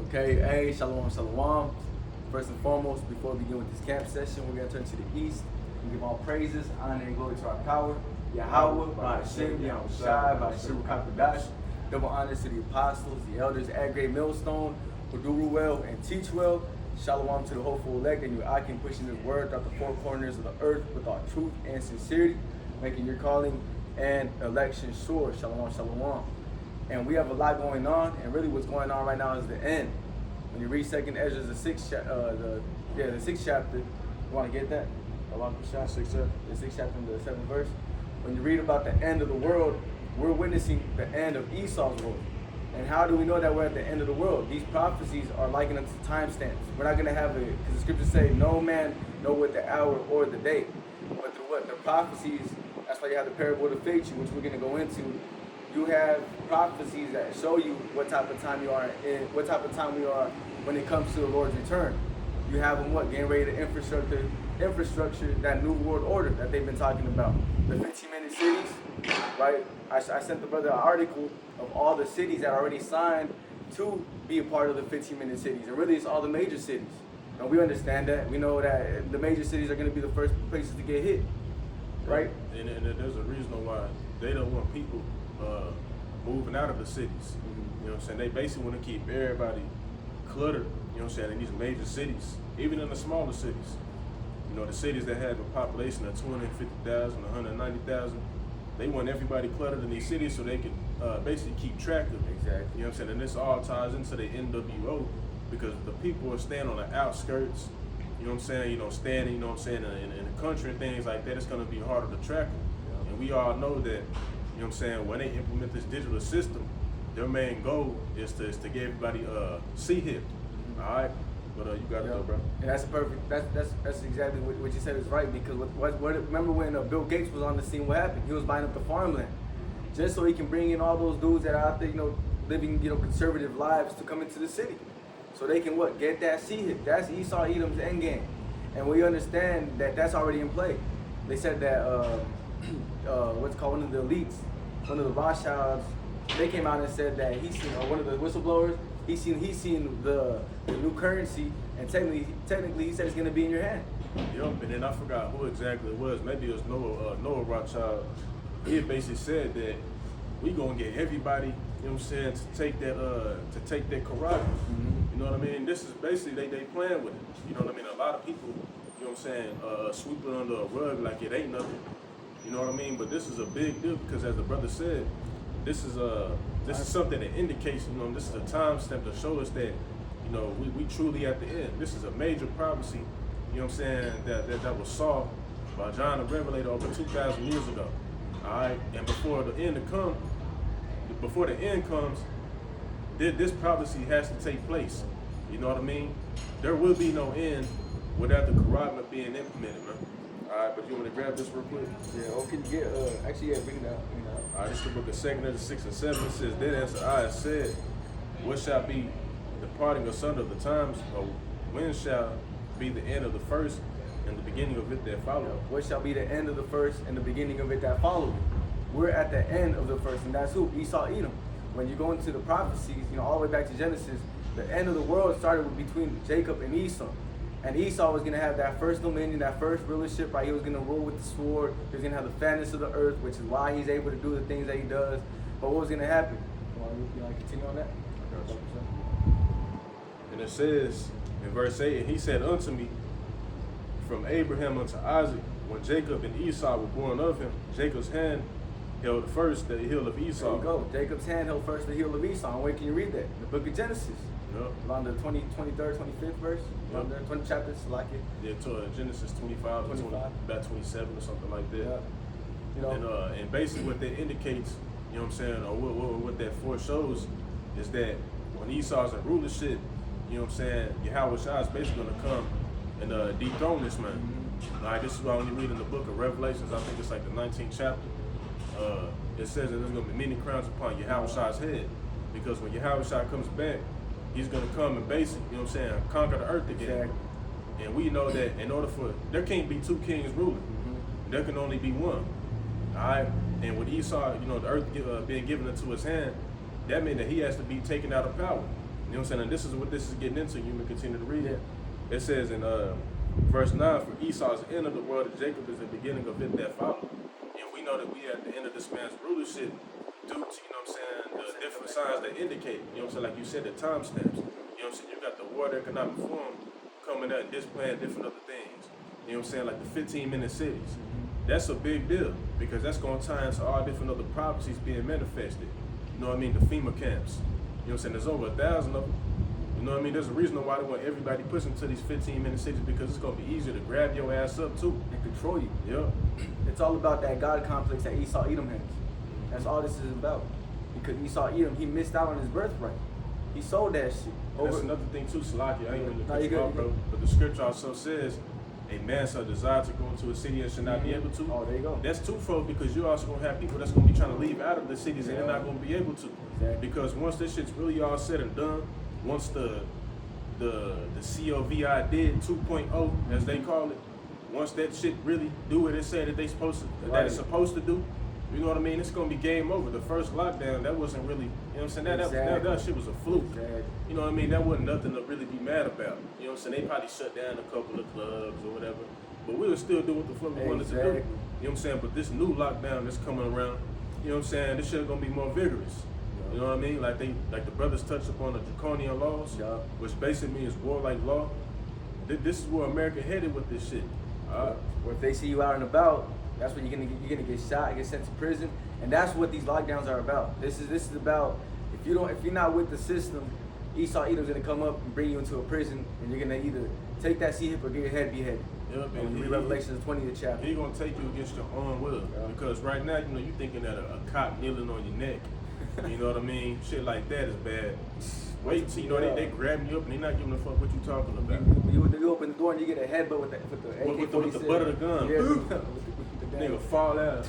Okay, hey, shalom, shalom. First and foremost, before we begin with this camp session, we're going to turn to the east and give all praises, honor, and glory to our power, Yahawashi, bahasham, Yahawashi, bahasham, double honors to the apostles, the elders at Great Millstone, who do well and teach well. Shalom to the hopeful elect, and you are pushing this word throughout the four corners of the earth with all truth and sincerity, making your calling and election sure. Shalom, shalom. And we have a lot going on, and really what's going on right now is the end. When you read Second Ezra, the sixth chapter, you want to get that? The sixth chapter, the 7th verse. When you read about the end of the world, we're witnessing the end of Esau's world. And how do we know that we're at the end of the world? These prophecies are likened to timestamps. We're not going to have it, because the scriptures say, no man know what the hour or the day. But through what? The prophecies, that's why you have the parable of the fig tree, which we're going to go into. You have prophecies that show you what type of time you are in, what type of time we are when it comes to the Lord's return. You have them getting ready to infrastructure that new world order that they've been talking about. The 15-minute cities, right? I sent the brother an article of all the cities that are already signed to be a part of the 15-minute cities. And really it's all the major cities. And we understand that. We know that the major cities are going to be the first places to get hit, right? And there's a reason why they don't want people moving out of the cities. You know what I'm saying? They basically want to keep everybody cluttered, you know what I'm saying, in these major cities, even in the smaller cities. You know, the cities that have a population of 250,000, 190,000, they want everybody cluttered in these cities so they can basically keep track of it. Exactly. You know what I'm saying? And this all ties into the NWO, because the people are staying on the outskirts, you know what I'm saying, standing, you know what I'm saying, in the country and things like that. It's going to be harder to track them. Yeah. And we all know that, you know what I'm saying, when they implement this digital system, their main goal is to get everybody C-hip. All right? But you got it though, bro. And that's that's exactly what you said is right, because remember when Bill Gates was on the scene, what happened? He was buying up the farmland just so he can bring in all those dudes that are out there, living, conservative lives to come into the city. So they can get that C-hip. That's Esau Edom's end game. And we understand that that's already in play. They said that what's called one of the elites, one of the Rothschilds, they came out and said that he's seen, one of the whistleblowers, he's seen the new currency, and technically he said it's gonna be in your hand. Yup, and then I forgot who exactly it was. Maybe it was Noah Rothschild. He had basically said that we gonna get everybody, you know what I'm saying, to take that carotid. Mm-hmm. You know what I mean? This is basically they playing with it. You know what I mean? A lot of people, you know what I'm saying, sweep it under a rug like it ain't nothing. You know what I mean? But this is a big deal, because as the brother said, this is something that indicates, this is a time step to show us that, we truly at the end. This is a major prophecy, you know what I'm saying, that was saw by John the Revelator over 2,000 years ago. All right, and before the end comes, this prophecy has to take place. You know what I mean? There will be no end without the Quran being implemented, man. All right, but you want to grab this real quick? Yeah. Oh, can you get? Bring it out. All right, this is the book of 2 Ezra 6 and 7. It says, "Then answered I said, what shall be the parting asunder of the times, or when shall be the end of the first and the beginning of it that follow?" What shall be the end of the first and the beginning of it that follow? We're at the end of the first, and that's who? Esau Edom. When you go into the prophecies, all the way back to Genesis, the end of the world started between Jacob and Esau. And Esau was going to have that first dominion, that first rulership, right? He was going to rule with the sword. He was going to have the fatness of the earth, which is why he's able to do the things that he does. But what was going to happen? You want to continue on that? And it says in verse 8, "And he said unto me, from Abraham unto Isaac, when Jacob and Esau were born of him, Jacob's hand held first the heel of Esau." There you go. Jacob's hand held first the heel of Esau. And where can you read that? In the book of Genesis. Yep. Around the 23rd, 25th verse. Yep. There, 20 chapters, Salaki. Yeah, to Genesis 25, 25. About 27 or something like that. Yeah. And basically what that indicates, you know what I'm saying, or what that foreshows is that when Esau's in rulership, you know what I'm saying, Yahawashi is basically going to come and dethrone this man. Mm-hmm. Like, this is why when you read in the book of Revelations, I think it's like the 19th chapter, it says that there's going to be many crowns upon Yahawashi's head. Because when Yahawashi comes back, he's going to come and basically, you know what I'm saying, conquer the earth again. Exactly. And we know that in order for, there can't be two kings ruling. Mm-hmm. There can only be one. All right? And with Esau, the earth being given into his hand, that means that he has to be taken out of power. You know what I'm saying? And this is what this is getting into. You can continue to read it. Yeah. It says in verse 9, for Esau is the end of the world, and Jacob is the beginning of it that follow. And we know that we at the end of this man's rulership due to, you know what I'm saying, the different signs that indicate, you know what I'm saying, like you said, the time stamps. You know what I'm saying? You got the World Economic Forum coming out and displaying different other things. You know what I'm saying? Like the 15-minute cities. That's a big deal because that's going to tie into all different other prophecies being manifested. You know what I mean? The FEMA camps. You know what I'm saying? There's over 1,000 of them. You know what I mean? There's a reason why they want everybody pushed into these 15-minute cities because it's going to be easier to grab your ass up too. And control you. Yeah. It's all about that God complex that Esau Edom has. That's all this is about. Because Esau Edom, he missed out on his birthright. He sold that shit. That's another thing too, Salaki. I ain't really No, cut you you good, off, bro. But the scripture also says, a man shall desire to go into a city and should not be able to. Oh, there you go. That's twofold because you're also going to have people that's going to be trying to leave out of the cities and they're not going to be able to. Exactly. Because once this shit's really all said and done, once the COVID did 2.0, as they call it, once that shit really do what it said that that it's supposed to do, you know what I mean? It's gonna be game over. The first lockdown, that wasn't really, you know what I'm saying? That shit was a fluke. Exactly. You know what I mean? That wasn't nothing to really be mad about. You know what I'm saying? They probably shut down a couple of clubs or whatever, but we would still do what the fuck we wanted to do. You know what I'm saying? But this new lockdown that's coming around, you know what I'm saying? This shit gonna be more vigorous. You know what I mean? Like the brothers touched upon the draconian laws, which basically means warlike law. This is where America headed with this shit. Or if they see you out and about, that's when you're gonna get shot, get sent to prison, and that's what these lockdowns are about. This is about if you're not with the system, Esau Edom's gonna come up and bring you into a prison, and you're gonna either take that sea hip or get your head beheaded. Yep, and you read Revelation 20th chapter. He's gonna take you against your own will, because right now, you know, you thinking that a cop kneeling on your neck, you know what I mean? Shit like that is bad. Wait till you know they grabbing you up and they not giving a fuck what you talking about. You open the door and you get a headbutt with the AK-47. With the butt of the gun. Yeah, with the nigga fall out.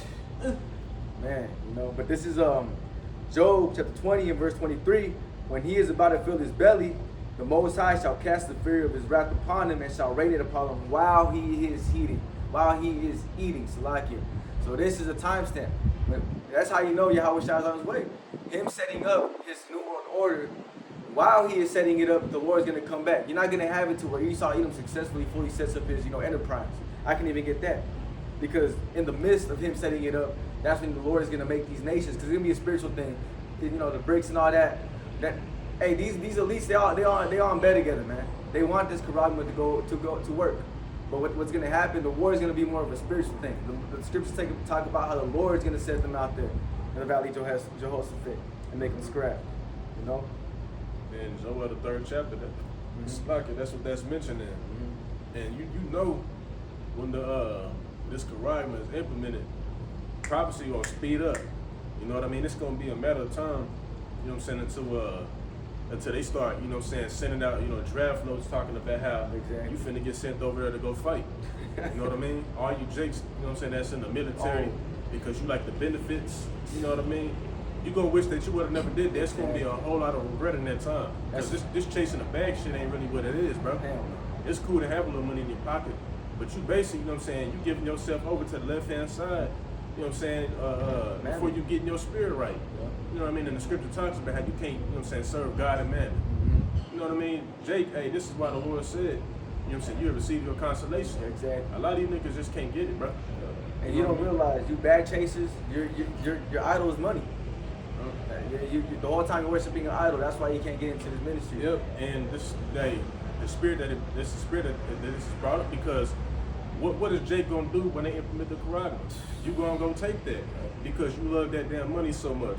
Man, you know, but this is Job chapter 20 and verse 23. When he is about to fill his belly, the Most High shall cast the fury of his wrath upon him and shall rain it upon him while he is eating. Salakia. So this is a timestamp. That's how you know Yahawashi is on his way. Him setting up his new world order. While he is setting it up, the Lord is going to come back. You're not going to have it to where Esau Edom successfully fully sets up his, enterprise. I can even get that. Because in the midst of him setting it up, that's when the Lord is going to make these nations. Because it's going to be a spiritual thing. You know, the BRICS and all that. Hey, these elites, they all in bed together, man. They want this Karagma to go to work. But what's going to happen, the war is going to be more of a spiritual thing. The scriptures talk about how the Lord is going to set them out there in the valley of Jehoshaphat and make them scrap, you know? In Joel the 3rd chapter, that's what that's mentioned in. And you know when this Karagma is implemented, prophecy gonna speed up. You know what I mean? It's gonna be a matter of time, you know what I'm saying, until they start, you know what I'm saying, sending out, draft notes talking about how you finna get sent over there to go fight. You know what I mean? All you jakes, you know what I'm saying, that's in the military because you like the benefits, you know what I mean? You gonna wish that you would have never did that. It's gonna be a whole lot of regret in that time. Because this chasing the bag shit ain't really what it is, bro. It's cool to have a little money in your pocket, but you basically, you know what I'm saying, you giving yourself over to the left-hand side, you know what I'm saying, before you getting your spirit right. You know what I mean? And the scripture talks about how you can't, you know what I'm saying, serve God and man. You know what I mean? Jake, hey, this is why the Lord said, you know what I'm saying, you have received your consolation. Exactly. A lot of you niggas just can't get it, bro. And you don't realize, you bag chasers, your idol is money. The whole time you're worshiping an idol, that's why you can't get into this ministry. Yep, and the spirit that this is brought up because what is Jake gonna do when they implement the Karagma? You gonna go take that because you love that damn money so much.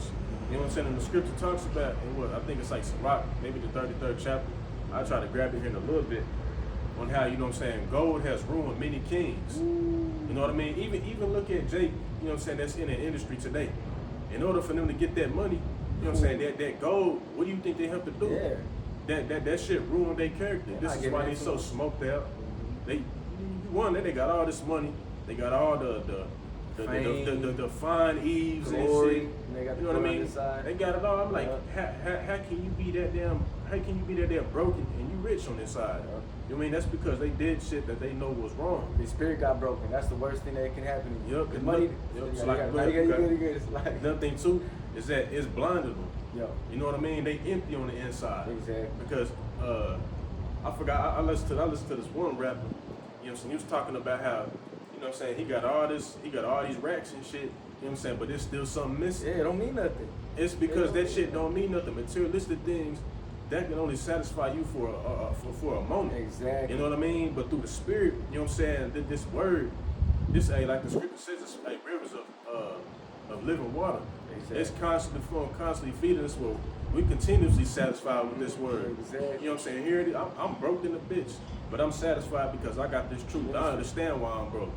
You know what I'm saying? And the scripture talks about, I think it's like Sirach, maybe the 33rd chapter. I try to grab it here in a little bit on how, you know what I'm saying, gold has ruined many kings. You know what I mean? Even look at Jake, you know what I'm saying, that's in the industry today. In order for them to get that money, you know what I'm saying, that gold, what do you think they have to do? Yeah. That shit ruined their character. This is why they so smoked out. They got all this money, they got all the the fine eaves glory, and shit. they got the You know what I glory on mean? this side. They got it all. I'm like, how can you be that damn? How can you be that damn broken and you rich on this side? Yeah. You know what I mean? That's because they did shit that they know was wrong. The spirit got broken. That's the worst thing that can happen. Yep. The money. Yep. You So got, like, you got, it's like. Another thing too is that it's blinded them. Yo. You know what I mean? They empty on the inside. Exactly. Because I forgot. I listened to this one rapper. You know what I'm saying? He was talking about how, you know what I'm saying, he got all these racks and shit. You know what I'm saying? But there's still something missing. Yeah, it don't mean nothing. It's because that shit don't mean nothing. Materialistic things that can only satisfy you for a moment. Exactly. You know what I mean? But through the spirit, you know what I'm saying? This word, this like the scripture says, it's like rivers of living water. Exactly. It's constantly flowing, constantly feeding us. Well, we continuously satisfied with this word. Exactly. You know what I'm saying? Here it is. I'm broke in the bitch, but I'm satisfied because I got this truth. I understand why I'm broke.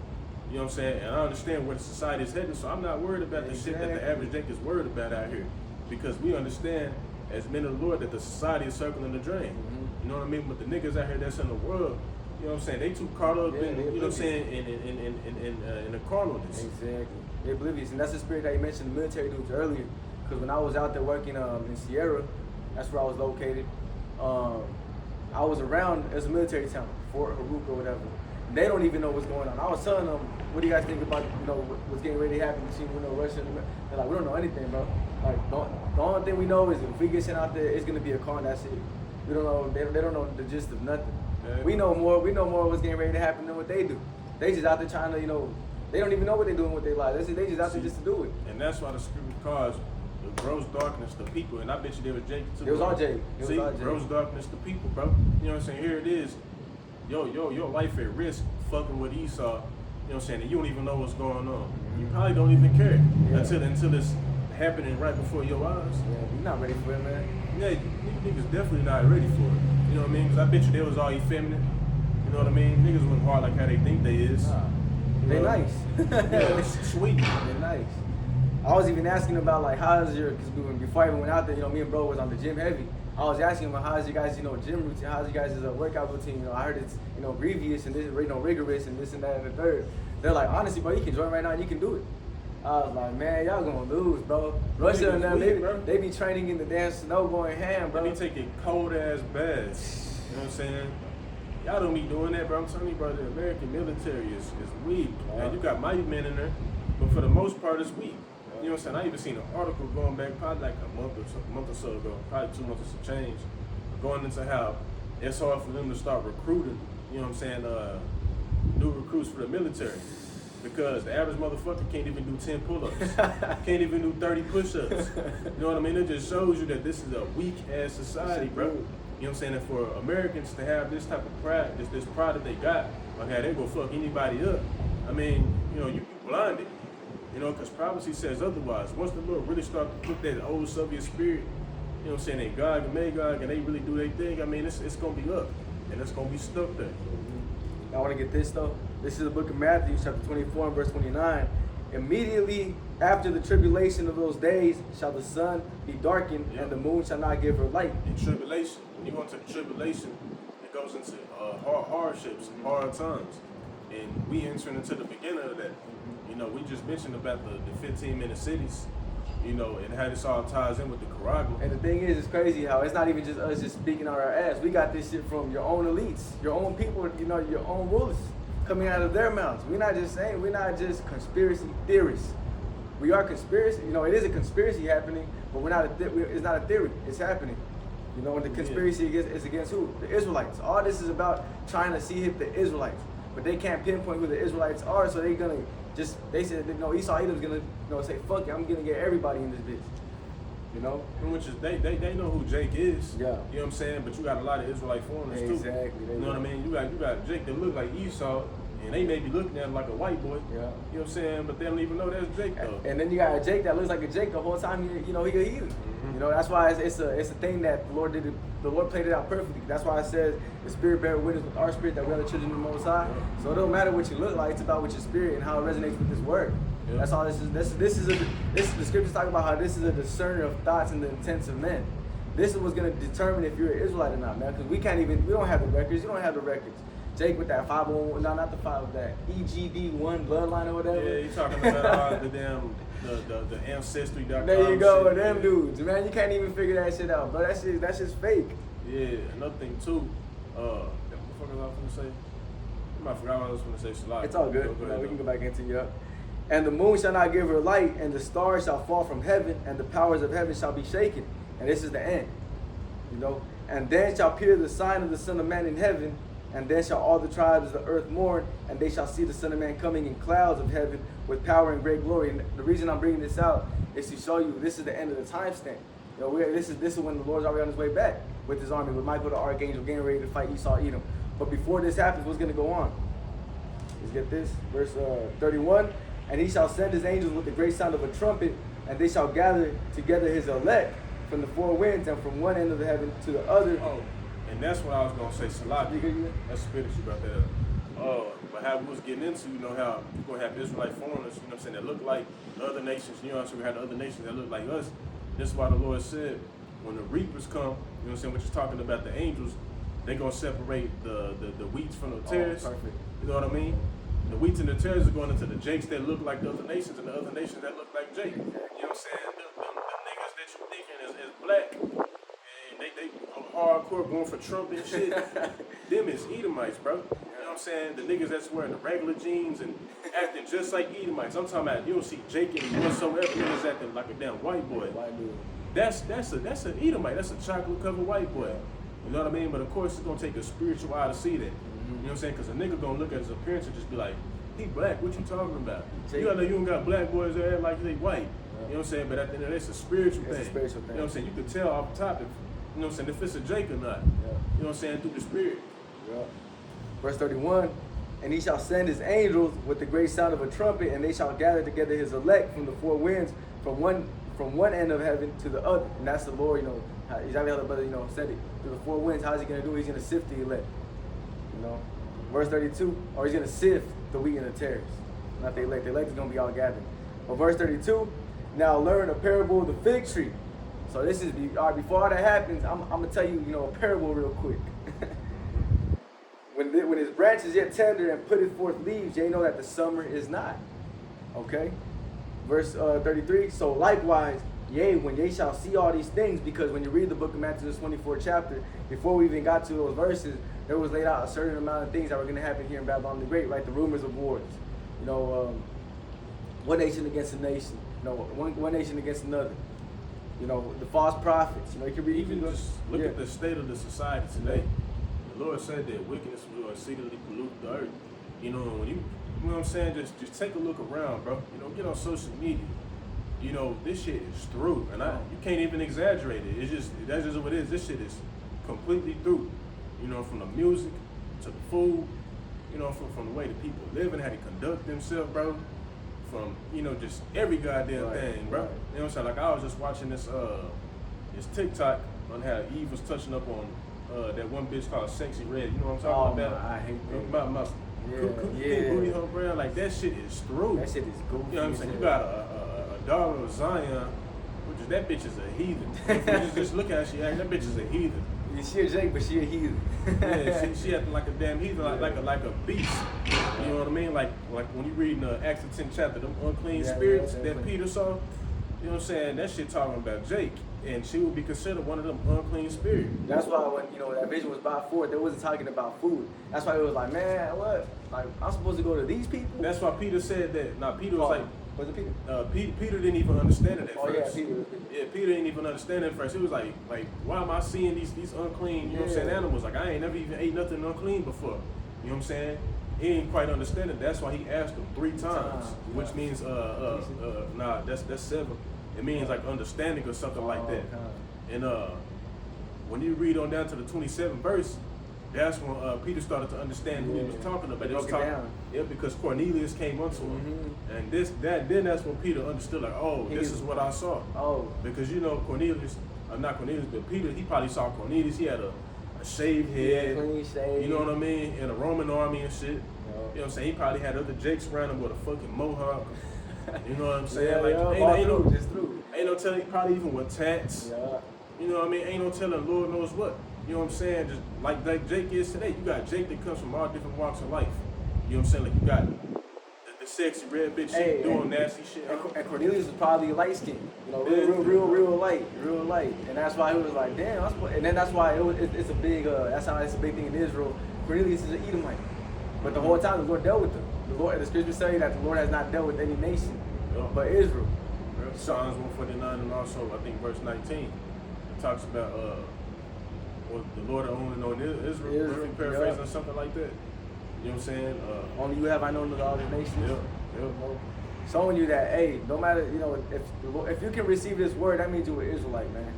You know what I'm saying? And I understand where the society is headed, so I'm not worried about the shit that the average Jake is worried about out here. Because we understand, as men of the Lord, that the society is circling the drain. You know what I mean? But the niggas out here that's in the world, you know what I'm saying? They too caught up in, you know what I'm saying, in the carnalness. Exactly. They're oblivious. And that's the spirit that you mentioned the military dudes earlier. Because when I was out there working in Sierra, that's where I was located. I was around as a military town, Fort Haruk or whatever. They don't even know what's going on. I was telling them, what do you guys think about, what's getting ready to happen between, Russia and America? They're like, we don't know anything, bro. Like, the only thing we know is if we get sent out there, it's going to be a call and that's it. We don't know, they don't know the gist of nothing. Yeah. We know more of what's getting ready to happen than what they do. They just out there trying to, they don't even know what they're doing with their lives. They just out there just to do it. And that's why the scripture calls the gross darkness to people. And I bet you there was Jake too. It was all Jake. See, gross darkness to people, bro. You know what I'm saying? Here it is. Your life at risk fucking with Esau. You know what I'm saying? And you don't even know what's going on. You probably don't even care until it's happening right before your eyes. Yeah, you're not ready for it, man. Yeah, you niggas definitely not ready for it. You know what I mean? Because I bet you they was all effeminate. You know what I mean? Niggas wasn't hard like how they think they is. Nah. They nice. Yeah, it's sweet. They're nice. I was even asking about like how's your, because before I even went out there, me and bro was on the gym heavy. I was asking him how's your guys, gym routine, how's your guys' workout routine? I heard it's, grievous and this, rigorous and this and that and the third. They're like, honestly, bro, you can join right now and you can do it. I was like, man, y'all gonna lose, bro. Russia and them, they be training in the damn snow going ham, bro. They be taking cold ass baths. You know what I'm saying? Y'all don't be doing that, bro. I'm telling you, bro, the American military is weak. And you got mighty men in there, but for the most part, it's weak. You know what I'm saying? I even seen an article going back probably like a month or so ago, probably 2 months or some change, going into how it's hard for them to start recruiting, you know what I'm saying, new recruits for the military. Because the average motherfucker can't even do 10 pull-ups, can't even do 30 push-ups. You know what I mean? It just shows you that this is a weak-ass society, bro. You know what I'm saying? And for Americans to have this type of pride, this pride that they got, like how they go fuck anybody up, I mean, you blinded. Because prophecy says otherwise. Once the Lord really start to put that old Soviet spirit, you know what I'm saying, in Gog and Magog, and they really do their thing, I mean, it's going to be up. And it's going to be stuck there. I want to get this, though. This is the book of Matthew, chapter 24 and verse 29. Immediately after the tribulation of those days shall the sun be darkened, and the moon shall not give her light. In tribulation, when you go into the tribulation, it goes into hardships and hard times. And we entering into the beginning of that. We just mentioned about the 15-minute cities, and how this all ties in with the Quran. And the thing is, it's crazy how it's not even just us just speaking on our ass. We got this shit from your own elites, your own people, your own rulers coming out of their mouths. We're not just conspiracy theorists. We are conspiracy. It is a conspiracy happening, but it's not a theory. It's happening. And the conspiracy is against who? The Israelites. All this is about trying to hit the Israelites. But they can't pinpoint who the Israelites are, so they're gonna they said Esau Edom's gonna say, fuck it, I'm gonna get everybody in this bitch. Which is they know who Jake is. Yeah. You know what I'm saying? But you got a lot of Israelite foreigners too. Exactly. You know what I mean? You got Jake that look like Esau, and they may be looking at him like a white boy. Yeah. You know what I'm saying? But they don't even know that's Jake though. And then you got a Jake that looks like a Jake the whole time he a heathen. That's why it's a thing that the Lord did. The Lord played it out perfectly. That's why it says the Spirit bear witness with our spirit that we are the children of the Most High. So it don't matter what you look like; it's about what your spirit and how it resonates with this word. Yeah. That's all this is. This is the scriptures talk about how this is a discerner of thoughts and the intents of men. This is what's going to determine if you're an Israelite or not, man. Because we don't have the records. You don't have the records. Jake with that 501, no, not the 5, that EGD1 bloodline or whatever. Yeah, you talking about the damn the ancestry.com. There you go, shit, them dudes, man. You can't even figure that shit out, bro. That's just fake. Yeah, another thing too. What the fuck was I gonna say? I forgot what I was gonna say. Salak. It's all good. Go ahead, We can go back into you. And the moon shall not give her light, and the stars shall fall from heaven, and the powers of heaven shall be shaken. And this is the end. You know. And then shall appear the sign of the Son of Man in heaven, and then shall all the tribes of the earth mourn, and they shall see the Son of Man coming in clouds of heaven with power and great glory. And the reason I'm bringing this out is to show you this is the end of the time stamp. You know, this is when the Lord's already on his way back with his army, with Michael the Archangel getting ready to fight Esau, Edom. But before this happens, what's going to go on? Let's get this. Verse 31. And he shall send his angels with the great sound of a trumpet, and they shall gather together his elect from the four winds and from one end of the heaven to the other. Oh, and that's what I was gonna say, Salah. That's spit that you brought that up. But how we was getting into, you know, how we're gonna have Israelite foreigners, you know what I'm saying, that look like the other nations, you know what I'm saying, we had the other nations that look like us. This is why the Lord said, when the reapers come, you know what I'm saying, which is talking about the angels, they gonna separate the wheats from the tares. Perfect. You know what I mean? The wheats and the tares are going into the jakes that look like the other nations and the other nations that look like Jake. You know what I'm saying? The niggas that you thinking is black and they hardcore going for Trump and shit. Them is Edomites, bro. You know what I'm saying? The niggas that's wearing the regular jeans and acting just like Edomites. I'm talking about you don't see Jake and whatsoever niggas acting like a damn white boy. White dude. That's an Edomite. That's a chocolate covered white boy. You know what I mean? But of course it's gonna take a spiritual eye to see that. You know what I'm saying? Because a nigga gonna look at his appearance and just be like, he black, what you talking about? You gotta know you don't got black boys that act like they white. You know what I'm saying? But at the end of the day, it's a spiritual thing. It's a spiritual thing. You know what I'm saying? You can tell off the top if, you know what I'm saying, if it's a Jake or not. You know what I'm saying? Through the spirit. Verse 31, and he shall send his angels with the great sound of a trumpet, and they shall gather together his elect from the four winds, from one end of heaven to the other. And that's the Lord, you know, exactly how the brother, you know, said it. Through the four winds, how's he gonna do it? He's gonna sift the elect. You know. Verse 32, or he's gonna sift the wheat and the tares. Not the elect. The elect is gonna be all gathered. But verse 32, now learn a parable of the fig tree. So this is all right, before all that happens, I'm gonna tell you, you know, a parable real quick. When his branch is yet tender and putteth forth leaves, ye know that the summer is not. Okay? Verse 33, so likewise, yea, when ye shall see all these things, because when you read the book of Matthew, this 24th chapter, before we even got to those verses, there was laid out a certain amount of things that were going to happen here in Babylon the Great, like the rumors of wars. You know, one nation against a nation. You know, one nation against another. You know, the false prophets. You know, you can read. Even just look at the state of the society today. The Lord said that wickedness will exceedingly pollute the earth. You know, when you know what I'm saying, just take a look around, bro. You know, get on social media. You know, this shit is through, and you can't even exaggerate it. That's just what it is. This shit is completely through. You know, from the music to the food, you know, from the way the people live and how they conduct themselves, bro. From, you know, just every goddamn thing, bro. You know what I'm saying? Like, I was just watching this TikTok on how Eve was touching up on that one bitch called Sexy Red. You know what I'm talking about? I hate that. My booty hole brand. Like, that shit is through. That shit is goofy. You know what I'm saying? You got a daughter of Zion, which is, that bitch is a heathen. If you just look at her, she act, that bitch is a heathen. Yeah, she a Jake, but she a heathen. Yeah, she acting like a damn heathen, like a beast. You know what I mean? Like when you read in the Acts the 10th chapter, them unclean spirits that Peter saw. You know what I'm saying? That shit talking about Jake, and she would be considered one of them unclean spirits. That's why when, you know, that vision was brought forth, they wasn't talking about food. That's why it was like, man, what? Like, I'm supposed to go to these people? That's why Peter said that. Now Peter was like, was it Peter? Peter didn't even understand it at first. Yeah, Peter. Yeah, Peter didn't even understand it at first. He was like, why am I seeing these unclean, you know what I'm saying, animals? Like, I ain't never even ate nothing unclean before. You know what I'm saying? He didn't quite understand it. That's why he asked him 3 times, which means nah, that's 7. It means like understanding or something like that. And when you read on down to the 27th verse, that's when Peter started to understand who he was talking about. It was talking, because Cornelius came unto him, and then that's when Peter understood, like, oh, this is what I saw. Oh, because you know Cornelius, not Cornelius, but Peter, he probably saw Cornelius. He had a shaved head, clean shave. You know what I mean, in a Roman army and shit. You know what I'm saying? He probably had other Jakes around him with a fucking mohawk. You know what I'm saying? Ain't no telling. He probably even with tats. You know what I mean? Ain't no telling. Lord knows what. You know what I'm saying? Just like Jake is today. You got Jake that comes from all different walks of life. You know what I'm saying? Like you got the sexy red bitch shit doing nasty shit. And Cornelius was probably light skinned, you know, real light, and that's why he was like, damn. And then that's why it's a big, that's how it's a big thing in Israel. Cornelius is an Edomite, but the whole time the Lord dealt with them. The scriptures say that the Lord has not dealt with any nation, but Israel. Psalms 149 and also I think verse 19 it talks about the Lord only known Israel, paraphrasing or something like that. You know what I'm saying? Only you have I known of all the nations. Yeah. Showing you that, hey, no matter, you know, if you can receive this word, that means you're an Israelite, man.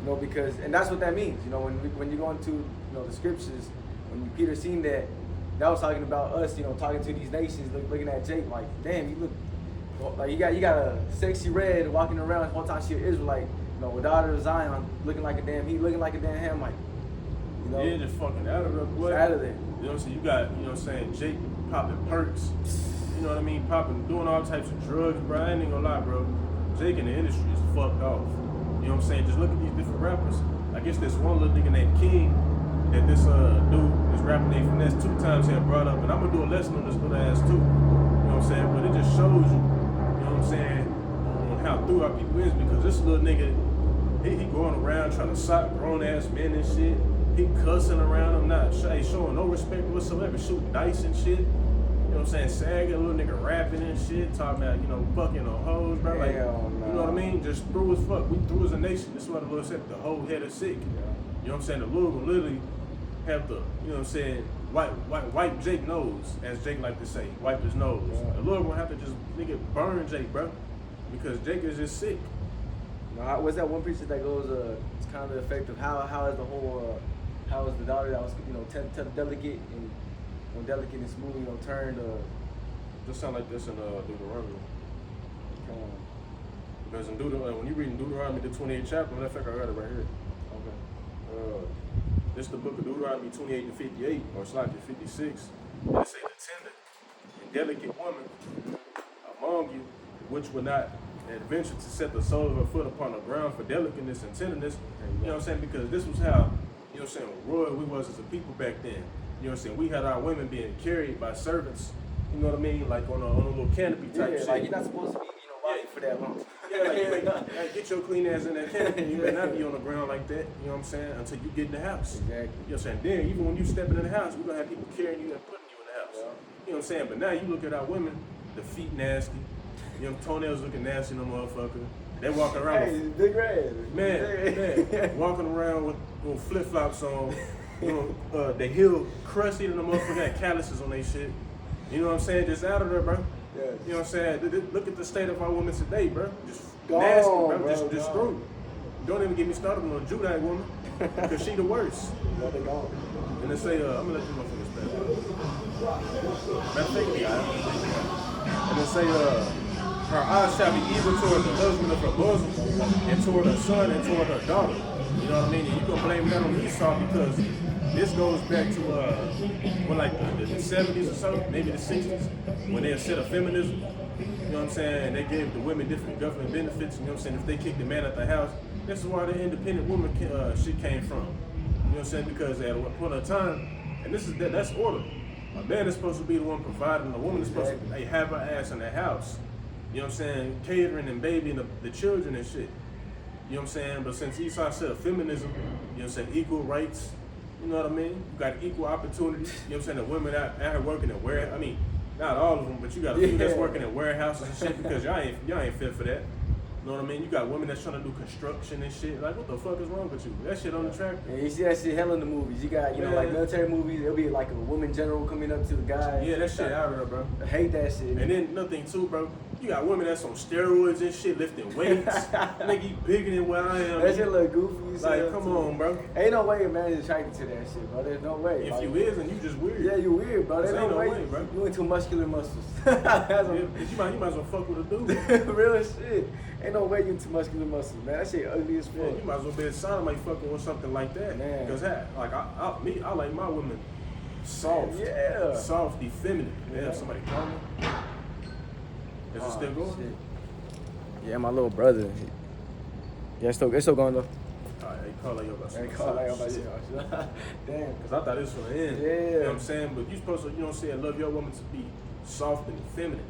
You know, because, and that's what that means. You know, when you go into, you know, the scriptures, when Peter seen that was talking about us, you know, talking to these nations, looking at Jake, like, damn, you look, like, you got a sexy red walking around the whole time she an Israelite, you know, a daughter of Zion, looking like a damn Hamite. You know? Yeah, just fucking out of there, boy. Out of there. You know what I'm saying? You got, you know what I'm saying, Jake popping perks. You know what I mean? Doing all types of drugs, bro. I ain't gonna lie, bro. Jake in the industry is fucked off. You know what I'm saying? Just look at these different rappers. I guess there's one little nigga named King that this dude, this rapper named Finesse, 2 times had brought up. And I'm gonna do a lesson on this little ass too. You know what I'm saying? But it just shows you, you know what I'm saying, on how through our people is, because this little nigga, he going around trying to sock grown ass men and shit. He cussing around them, not showing no respect whatsoever, shooting dice and shit. You know what I'm saying? Sagging, a little nigga rapping and shit, talking about, you know, fucking on hoes, bro. Like, you know what I mean? Just through as fuck. We through as a nation. This is what the Lord said, the whole head is sick. You know what I'm saying? The Lord will literally have to, you know what I'm saying, wipe Jake nose, as Jake like to say, wipe his nose. Yeah. The Lord will have to just, nigga, burn Jake, bro. Because Jake is just sick. No, what's that one preacher that goes, it's kind of the effect of how is the whole, how is the daughter that was, you know, tell the delicate and, you know, delicate and smooth, you know, turned, just sound like this in Deuteronomy. Because in Deuteronomy, when you read in Deuteronomy, the 28th chapter, matter of fact, I got it right here. Okay. This is the book of Deuteronomy 28 to 58, or slightly 56. And it say, the tender and delicate woman among you, which will not adventure to set the sole of her foot upon the ground for delicateness and tenderness. You know what I'm saying? Because this was how, you know what I'm saying, royal we was as a people back then. You know what I'm saying? We had our women being carried by servants, you know what I mean? Like on a little canopy type shit. Like you're not supposed to be, you know, walking for that long. Like get your clean ass in that canopy. You better not be on the ground like that, you know what I'm saying, until you get in the house. Exactly. You know what I'm saying? Then, even when you stepping in the house, we're going to have people carrying you and putting you in the house. Yeah. You know what I'm saying? But now you look at our women, the feet nasty, you know, toenails looking nasty, no motherfucker. They walking around with big red. Man, walking around with flip-flops on, you know, the heel crusty and the motherfucker had calluses on their shit. You know what I'm saying? Just out of there, bro. Yeah. You know what I'm saying? Look at the state of our women today, bro. Just nasty, bro. Just through. Don't even get me started on a Judite woman, because she the worst. Let it go. And they say, I'm gonna let you know for this, and they say, her eyes shall be evil toward the husband of her bosom, and toward her son, and toward her daughter. You know what I mean? And you gonna blame that on Esau, because this goes back to like the 70s or so, maybe the 60s, when they had set up feminism. You know what I'm saying? And they gave the women different government benefits. You know what I'm saying? If they kicked the man out the house, this is where the independent woman shit came from. You know what I'm saying? Because at one point in time, and that's order. A man is supposed to be the one providing, and a woman is supposed to have her ass in the house. You know what I'm saying? Catering and babying the children and shit. You know what I'm saying? But since Esau said feminism, you know what I'm saying, equal rights, you know what I mean? You got equal opportunity. You know what I'm saying? The women out here working at warehouses. I mean, not all of them, but you got a few that's working at warehouses and shit, because y'all ain't fit for that. You know what I mean? You got women that's trying to do construction and shit. Like, what the fuck is wrong with you? That shit unattractive. Yeah, you see that shit hell in the movies. You got, you know, like military movies, it'll be like a woman general coming up to the guy. Yeah, that shit out of there, bro. I hate that shit. And then nothing too, bro. You got women that's on steroids and shit, lifting weights. Nigga, you bigger than what I am. That shit look goofy. Like, come on, bro. Ain't no way a man is attracted to that shit, bro. There's no way. If you is, then you just weird. Yeah, you weird, bro. There's no way, bro. You into muscular muscles. You might as well fuck with a dude. Real shit. Ain't no way you into muscular muscles, man. That shit ugly as fuck. Yeah, you might as well be a sodomite fucking with something like that. Man. Because like I like my women soft. Yeah. Soft, effeminate. Yeah, somebody call me. Is it still going? Shit. Yeah, my little brother. Yeah, it's still going though. Alright, Damn. Because I thought this was going to end. Yeah. You know what I'm saying? But you supposed to, you know what I'm saying, love your woman to be soft and feminine.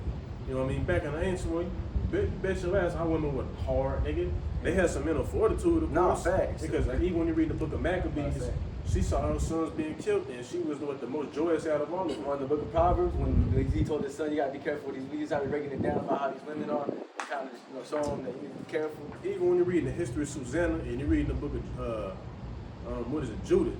You know what I mean? Back in the ancient world, you bet your ass our women were hard, nigga. They had some mental fortitude, of course. Facts. Because like, even when you read the book of Maccabees, she saw her sons being killed, and she was the most joyous out of all of them. On the book of Proverbs, when he told his son, you gotta be careful with these leaders, how he's breaking it down about how these women are, kind of show them that you need to be careful. Even when you're reading the history of Susanna, and you're reading the book of Judith.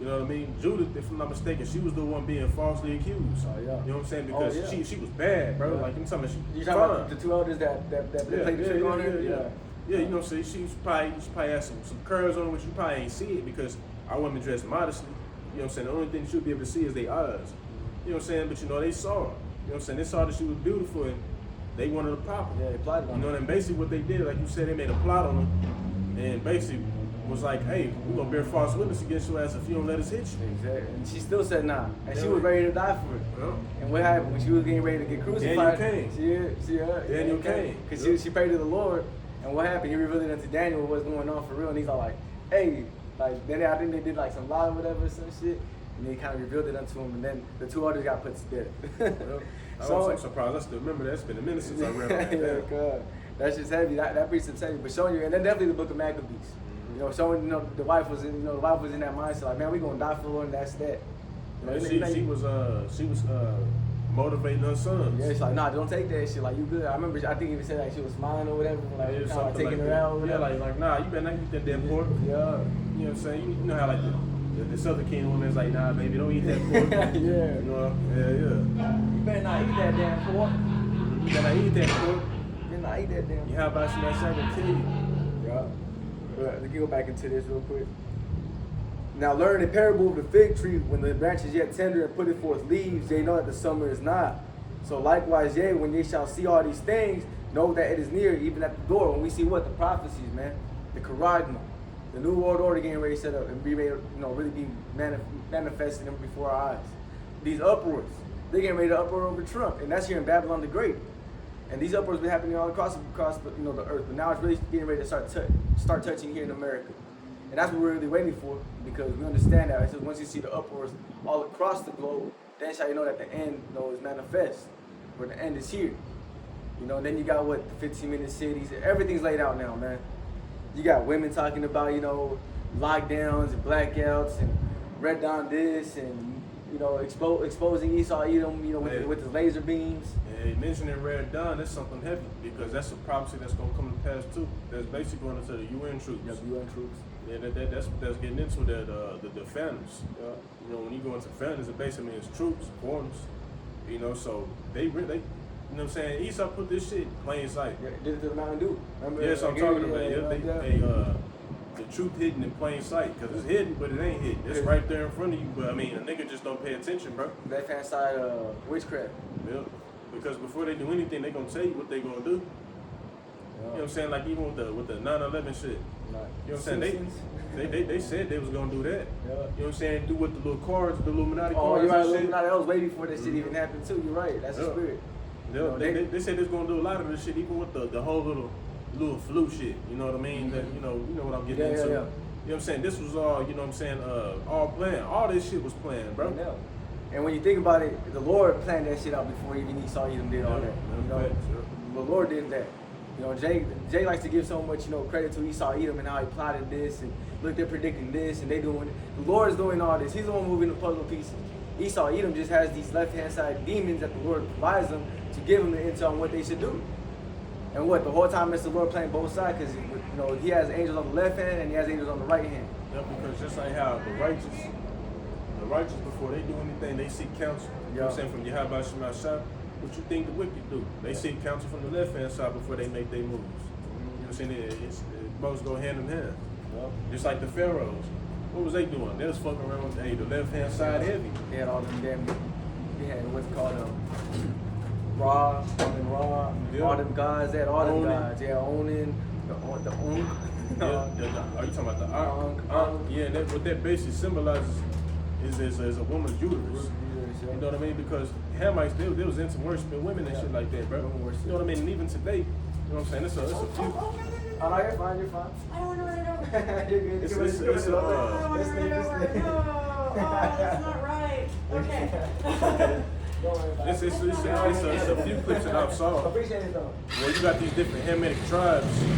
You know what I mean? Judith, if I'm not mistaken, she was the one being falsely accused. Oh, yeah. You know what I'm saying? Because she was bad, bro. Yeah. Like, I'm talking about You talking about the two elders that played the trick on her? Yeah, you know what I'm saying? She probably had some curves on her, which you probably ain't see it because our women dress modestly. You know what I'm saying? The only thing that you'll be able to see is their eyes. You know what I'm saying? But you know, they saw her. You know what I'm saying? They saw that she was beautiful and they wanted to pop her. Yeah, they plotted on her. You know, and basically what they did, like you said, they made a plot on her and basically was like, hey, we're gonna bear false witness against your ass if you don't let us hit you. Exactly. And she still said nah. And she was ready to die for it. Yeah. And what happened when she was getting ready to get crucified? Daniel came. Because she prayed to the Lord. And what happened? He revealed it unto Daniel what's going on for real. And he's all like, hey, like, then I think they did like some lie or whatever, some shit. And they kind of revealed it unto him. And then the two others got put to death. I was surprised. I still remember that. It's been a minute since I read that. Yeah, God. That's just heavy. That precept's heavy. But showing you, and then definitely the book of Maccabees. You know, showing, you know, the wife was in that mindset, like, man, we gonna die for the Lord, and that's that. You know, she was motivating her sons. Yeah, she's like, nah, don't take that shit. Like, you good. I remember, I think even said like she was smiling or whatever, like, Yeah, kind of like taking like her out or whatever. Yeah, like, nah, you better not eat that damn pork. Yeah. You know what I'm saying? You know how like the Southern King woman's like, nah, baby, don't eat that pork. Yeah. You know? Yeah. You better not eat that damn pork. You better not eat that pork. You better not eat that damn pork. How about you that second kid? Yeah. But let's go back into this real quick. Now learn the parable of the fig tree. When the branch is yet tender and putteth forth leaves, they know that the summer is nigh. So likewise, yea, when ye shall see all these things, know that it is near, even at the door. When we see what? The prophecies, man. The charagma. The new world order getting ready to set up and be ready, really be manifested before our eyes. These uproars. They're getting ready to uproar over Trump. And that's here in Babylon the Great. And these uproars been happening all across the earth. But now it's really getting ready to start touching here in America. And that's what we're really waiting for, because we understand that. It says once you see the uproars all across the globe, then shall you know that the end, is manifest, or the end is here. And then you got what, the 15-minute cities, everything's laid out now, man. You got women talking about, lockdowns and blackouts and Red Dawn this and, exposing Esau Edom, with his laser beams. Hey, mentioning Red Dawn, that's something heavy, because that's a prophecy that's going to come to pass too. That's basically going into the UN troops. Yep, UN troops. Yeah, that's getting into that the phantoms. When you go into phantoms, it basically means troops, foreigners. So they really, you know what I'm saying? Esau put this shit in plain sight. Yeah, did it to the Mountain Dew. Remember? Yeah, so I'm talking about. The truth hidden in plain sight, because it's hidden, but it ain't hidden. It's right there in front of you, but I mean, a nigga just don't pay attention, bro. Left hand side, witchcraft. Yeah, because before they do anything, they gonna tell you what they gonna do. You know what I'm saying? Like even with the 9/11 shit. You know what I'm saying? They said they was gonna do that. Yeah. You know what I'm saying? Do with the little cards, the Illuminati cards. Oh, you're right, and shit. Illuminati. That was way before that shit even happened too. You're right. That's the spirit. Yeah, they said they was gonna do a lot of this shit, even with the whole little flu shit. You know what I mean? That you know what I'm getting into. Yeah. You know what I'm saying? This was all, you know what I'm saying, all planned. All this shit was planned, bro. Yeah. And when you think about it, the Lord planned that shit out before even Esau Edom did all that. The Lord did that. Jay likes to give so much, credit to Esau Edom and how he plotted this and look, they're predicting this and they doing it. The Lord's doing all this. He's the one moving the puzzle pieces. Esau Edom just has these left-hand side demons that the Lord provides them to give them the intel on what they should do. And the whole time it's the Lord playing both sides, because he has angels on the left hand and he has angels on the right hand. Yeah, because just like how the righteous before they do anything, they seek counsel. You know what I'm saying? From Yahawashi, what you think the wicked do? They seek counsel from the left hand side before they make their moves. You know what I'm saying? It both go hand in hand. Yep. Just like the pharaohs. What was they doing? They was fucking around with the left hand side heavy. They had all them they had what's called Ra, all them gods, they had all them gods. Yeah, Onan, the Unk. Are you talking about the Ankh? Yeah, and what that basically symbolizes is a woman's uterus. You know what I mean? Because Hamites, they was into worshiping women and shit like that, bro. You know what I mean? And even today, you know what I'm saying? It's a few. Oh no, you're fine. I don't know what it It's that's not right. Okay. It's a few clips that I've saw. Appreciate it though. Where you got these different Hamitic tribes, you know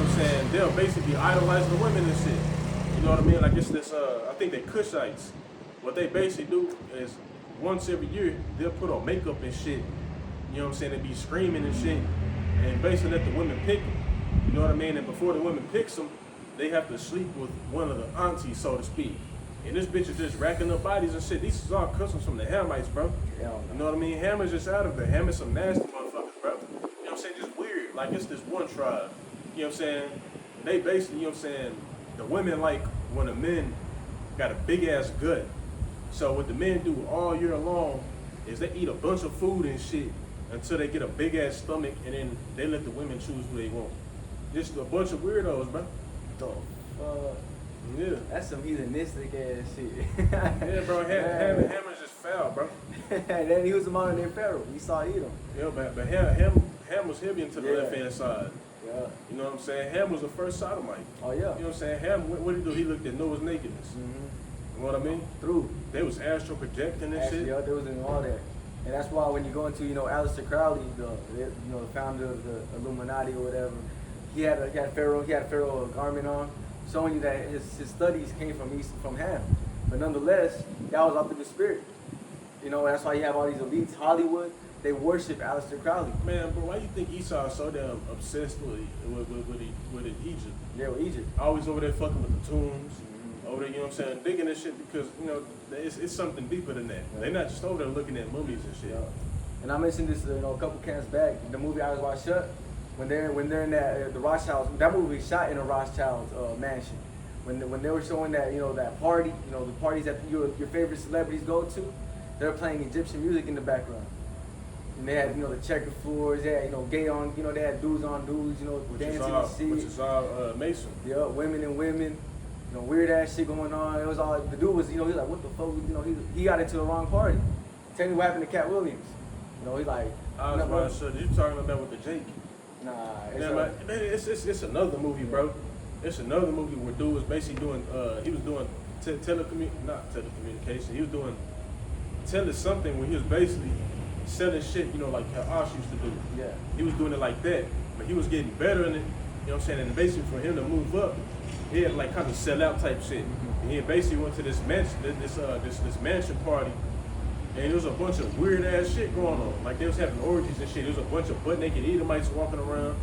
what I'm saying? They'll basically idolize the women and shit. You know what I mean? Like it's this, I think they Kushites. What they basically do is once every year, they'll put on makeup and shit. You know what I'm saying? They be screaming and shit. And basically let the women pick them. You know what I mean? And before the women picks them, they have to sleep with one of the aunties, so to speak. And this bitch is just racking up bodies and shit. These is all customs from the Hamites, bro. You know what I mean? Hammer's just out of there. Hammer's some nasty motherfuckers, bro. You know what I'm saying? Just weird. Like, it's this one tribe. You know what I'm saying? They basically, you know what I'm saying, the women like when the men got a big-ass gut. So what the men do all year long is they eat a bunch of food and shit until they get a big-ass stomach, and then they let the women choose who they want. Just a bunch of weirdos, bro. Yeah. That's some heathenistic ass shit. Yeah, bro. Hammer's just foul, bro. Then he was the modern day pharaoh. You saw Edom. Yeah, but Ham was heavy into the Yeah. left-hand side. Yeah. You know what I'm saying? Ham was the first sodomite. Oh yeah. You know what I'm saying? Ham, what did he do? He looked at Noah's nakedness. Mm-hmm. You know what I mean? True. They was astral projecting and Actually, shit. yeah, there was in all that. And that's why when you go into, Aleister Crowley, the founder of the Illuminati or whatever, he had Pharaoh garment on, showing you that his studies came from Ham. But nonetheless, that was out of the spirit. That's why you have all these elites, Hollywood, they worship Aleister Crowley. Man, bro, why you think Esau is so damn obsessed with Egypt? Yeah, with Egypt. Always over there fucking with the tombs. Over there, you know what I'm saying, digging this shit because, it's something deeper than that. Yeah. They're not just over there looking at mummies and shit. Yeah. And I mentioned this, a couple camps back. The movie Eyes Wide Shut, when they're in that the Rothschilds, that movie was shot in a Rothschild's mansion. When they were showing that that party, the parties that your favorite celebrities go to, they're playing Egyptian music in the background. And they had the checkered floors, they had gay on, they had dudes on dudes, dancing and shit. Which is all Mason. Yeah, women and women. Weird ass shit going on. It was all the dude was, he's like, what the fuck? He got into the wrong party. Tell me what happened to Cat Williams. He's like, I was about to say, you talking about with the Jake? Nah, It's another movie, bro. It's another movie where dude was basically doing, he was doing not telecommunication. He was doing telling something where he was basically selling shit, like Yahawashi used to do. Yeah. He was doing it like that, but he was getting better in it. You know what I'm saying? And basically for him to move up, he had like kind of sell out type shit. And he basically went to this mansion, this mansion party, and there was a bunch of weird ass shit going on. Like they was having orgies and shit. There was a bunch of butt naked Edomites walking around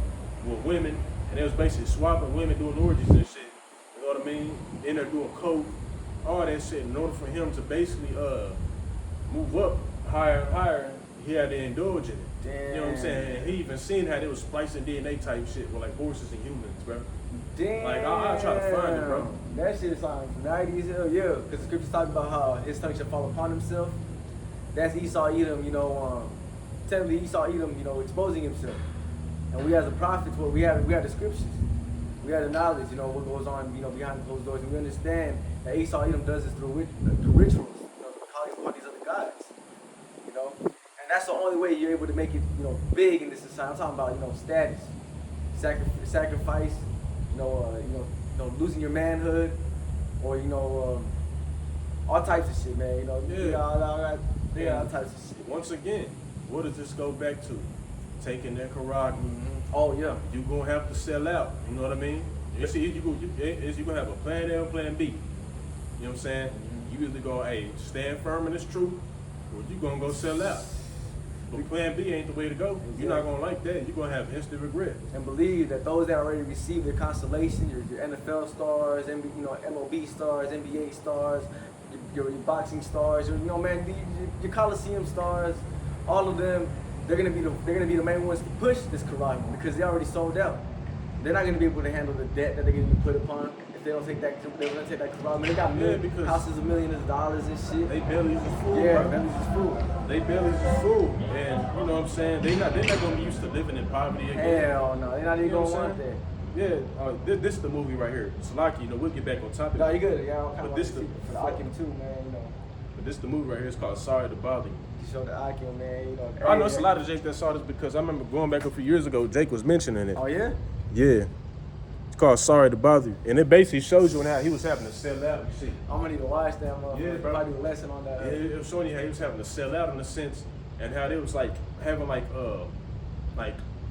with women, and they was basically swapping women doing orgies and shit. You know what I mean? In there doing coke, all that shit. In order for him to basically move up higher and higher, he had to indulge in it. Damn. You know what I'm saying? And he even seen how they was splicing DNA type shit with like horses and humans, bro. Damn. Like, I'll try to find it, bro. That shit sounds 90s hell, yeah. Because the scriptures talk about how his tongue shall fall upon himself. That's Esau Edom, technically Esau Edom, exposing himself. And we as the prophets, we have the scriptures. We have the knowledge, what goes on, behind the closed doors. And we understand that Esau Edom does this through rituals, calling upon these other gods. And that's the only way you're able to make it, big in this society. I'm talking about, status, sacrifice, losing your manhood, or all types of shit, man. All types of shit. Once again, what does this go back to? Taking their karate. Oh yeah. You're gonna have to sell out. You know what I mean? You're gonna have a plan A and plan B. You know what I'm saying? You either go, hey, stand firm in this truth, or you gonna go sell out. But plan B ain't the way to go. You're not gonna like that. You're gonna have instant regret. And believe that those that already received their constellation, your NFL stars, MLB stars, NBA stars, your boxing stars, your Coliseum stars, all of them, they're gonna be the main ones to push this Quran because they already sold out. They're not gonna be able to handle the debt that they're gonna be put upon if they don't take that. They're gonna take that Quran. They got houses of millions of dollars and shit. They bellies is full. Yeah, bro. bellies is full. They bellies is full, and you know what I'm saying. They're not gonna be used to living in poverty again. Hell no, they're not even gonna want that. Yeah, this is the movie right here. Salaki, we'll get back on topic. No, you good. Yeah, I But this for the Akim too, man. But this the movie right here. It's called Sorry to Bother You. To show the Akim, man. I know it's a lot of Jake that saw this because I remember going back a few years ago. Jake was mentioning it. Oh yeah. Yeah. It's called Sorry to Bother You. And it basically shows you how he was having to sell out and shit. I'm gonna need to watch that motherfucker. Yeah, bro. Probably do a lesson on that. Yeah, it was showing you how he was having to sell out in a sense, and how they was like having like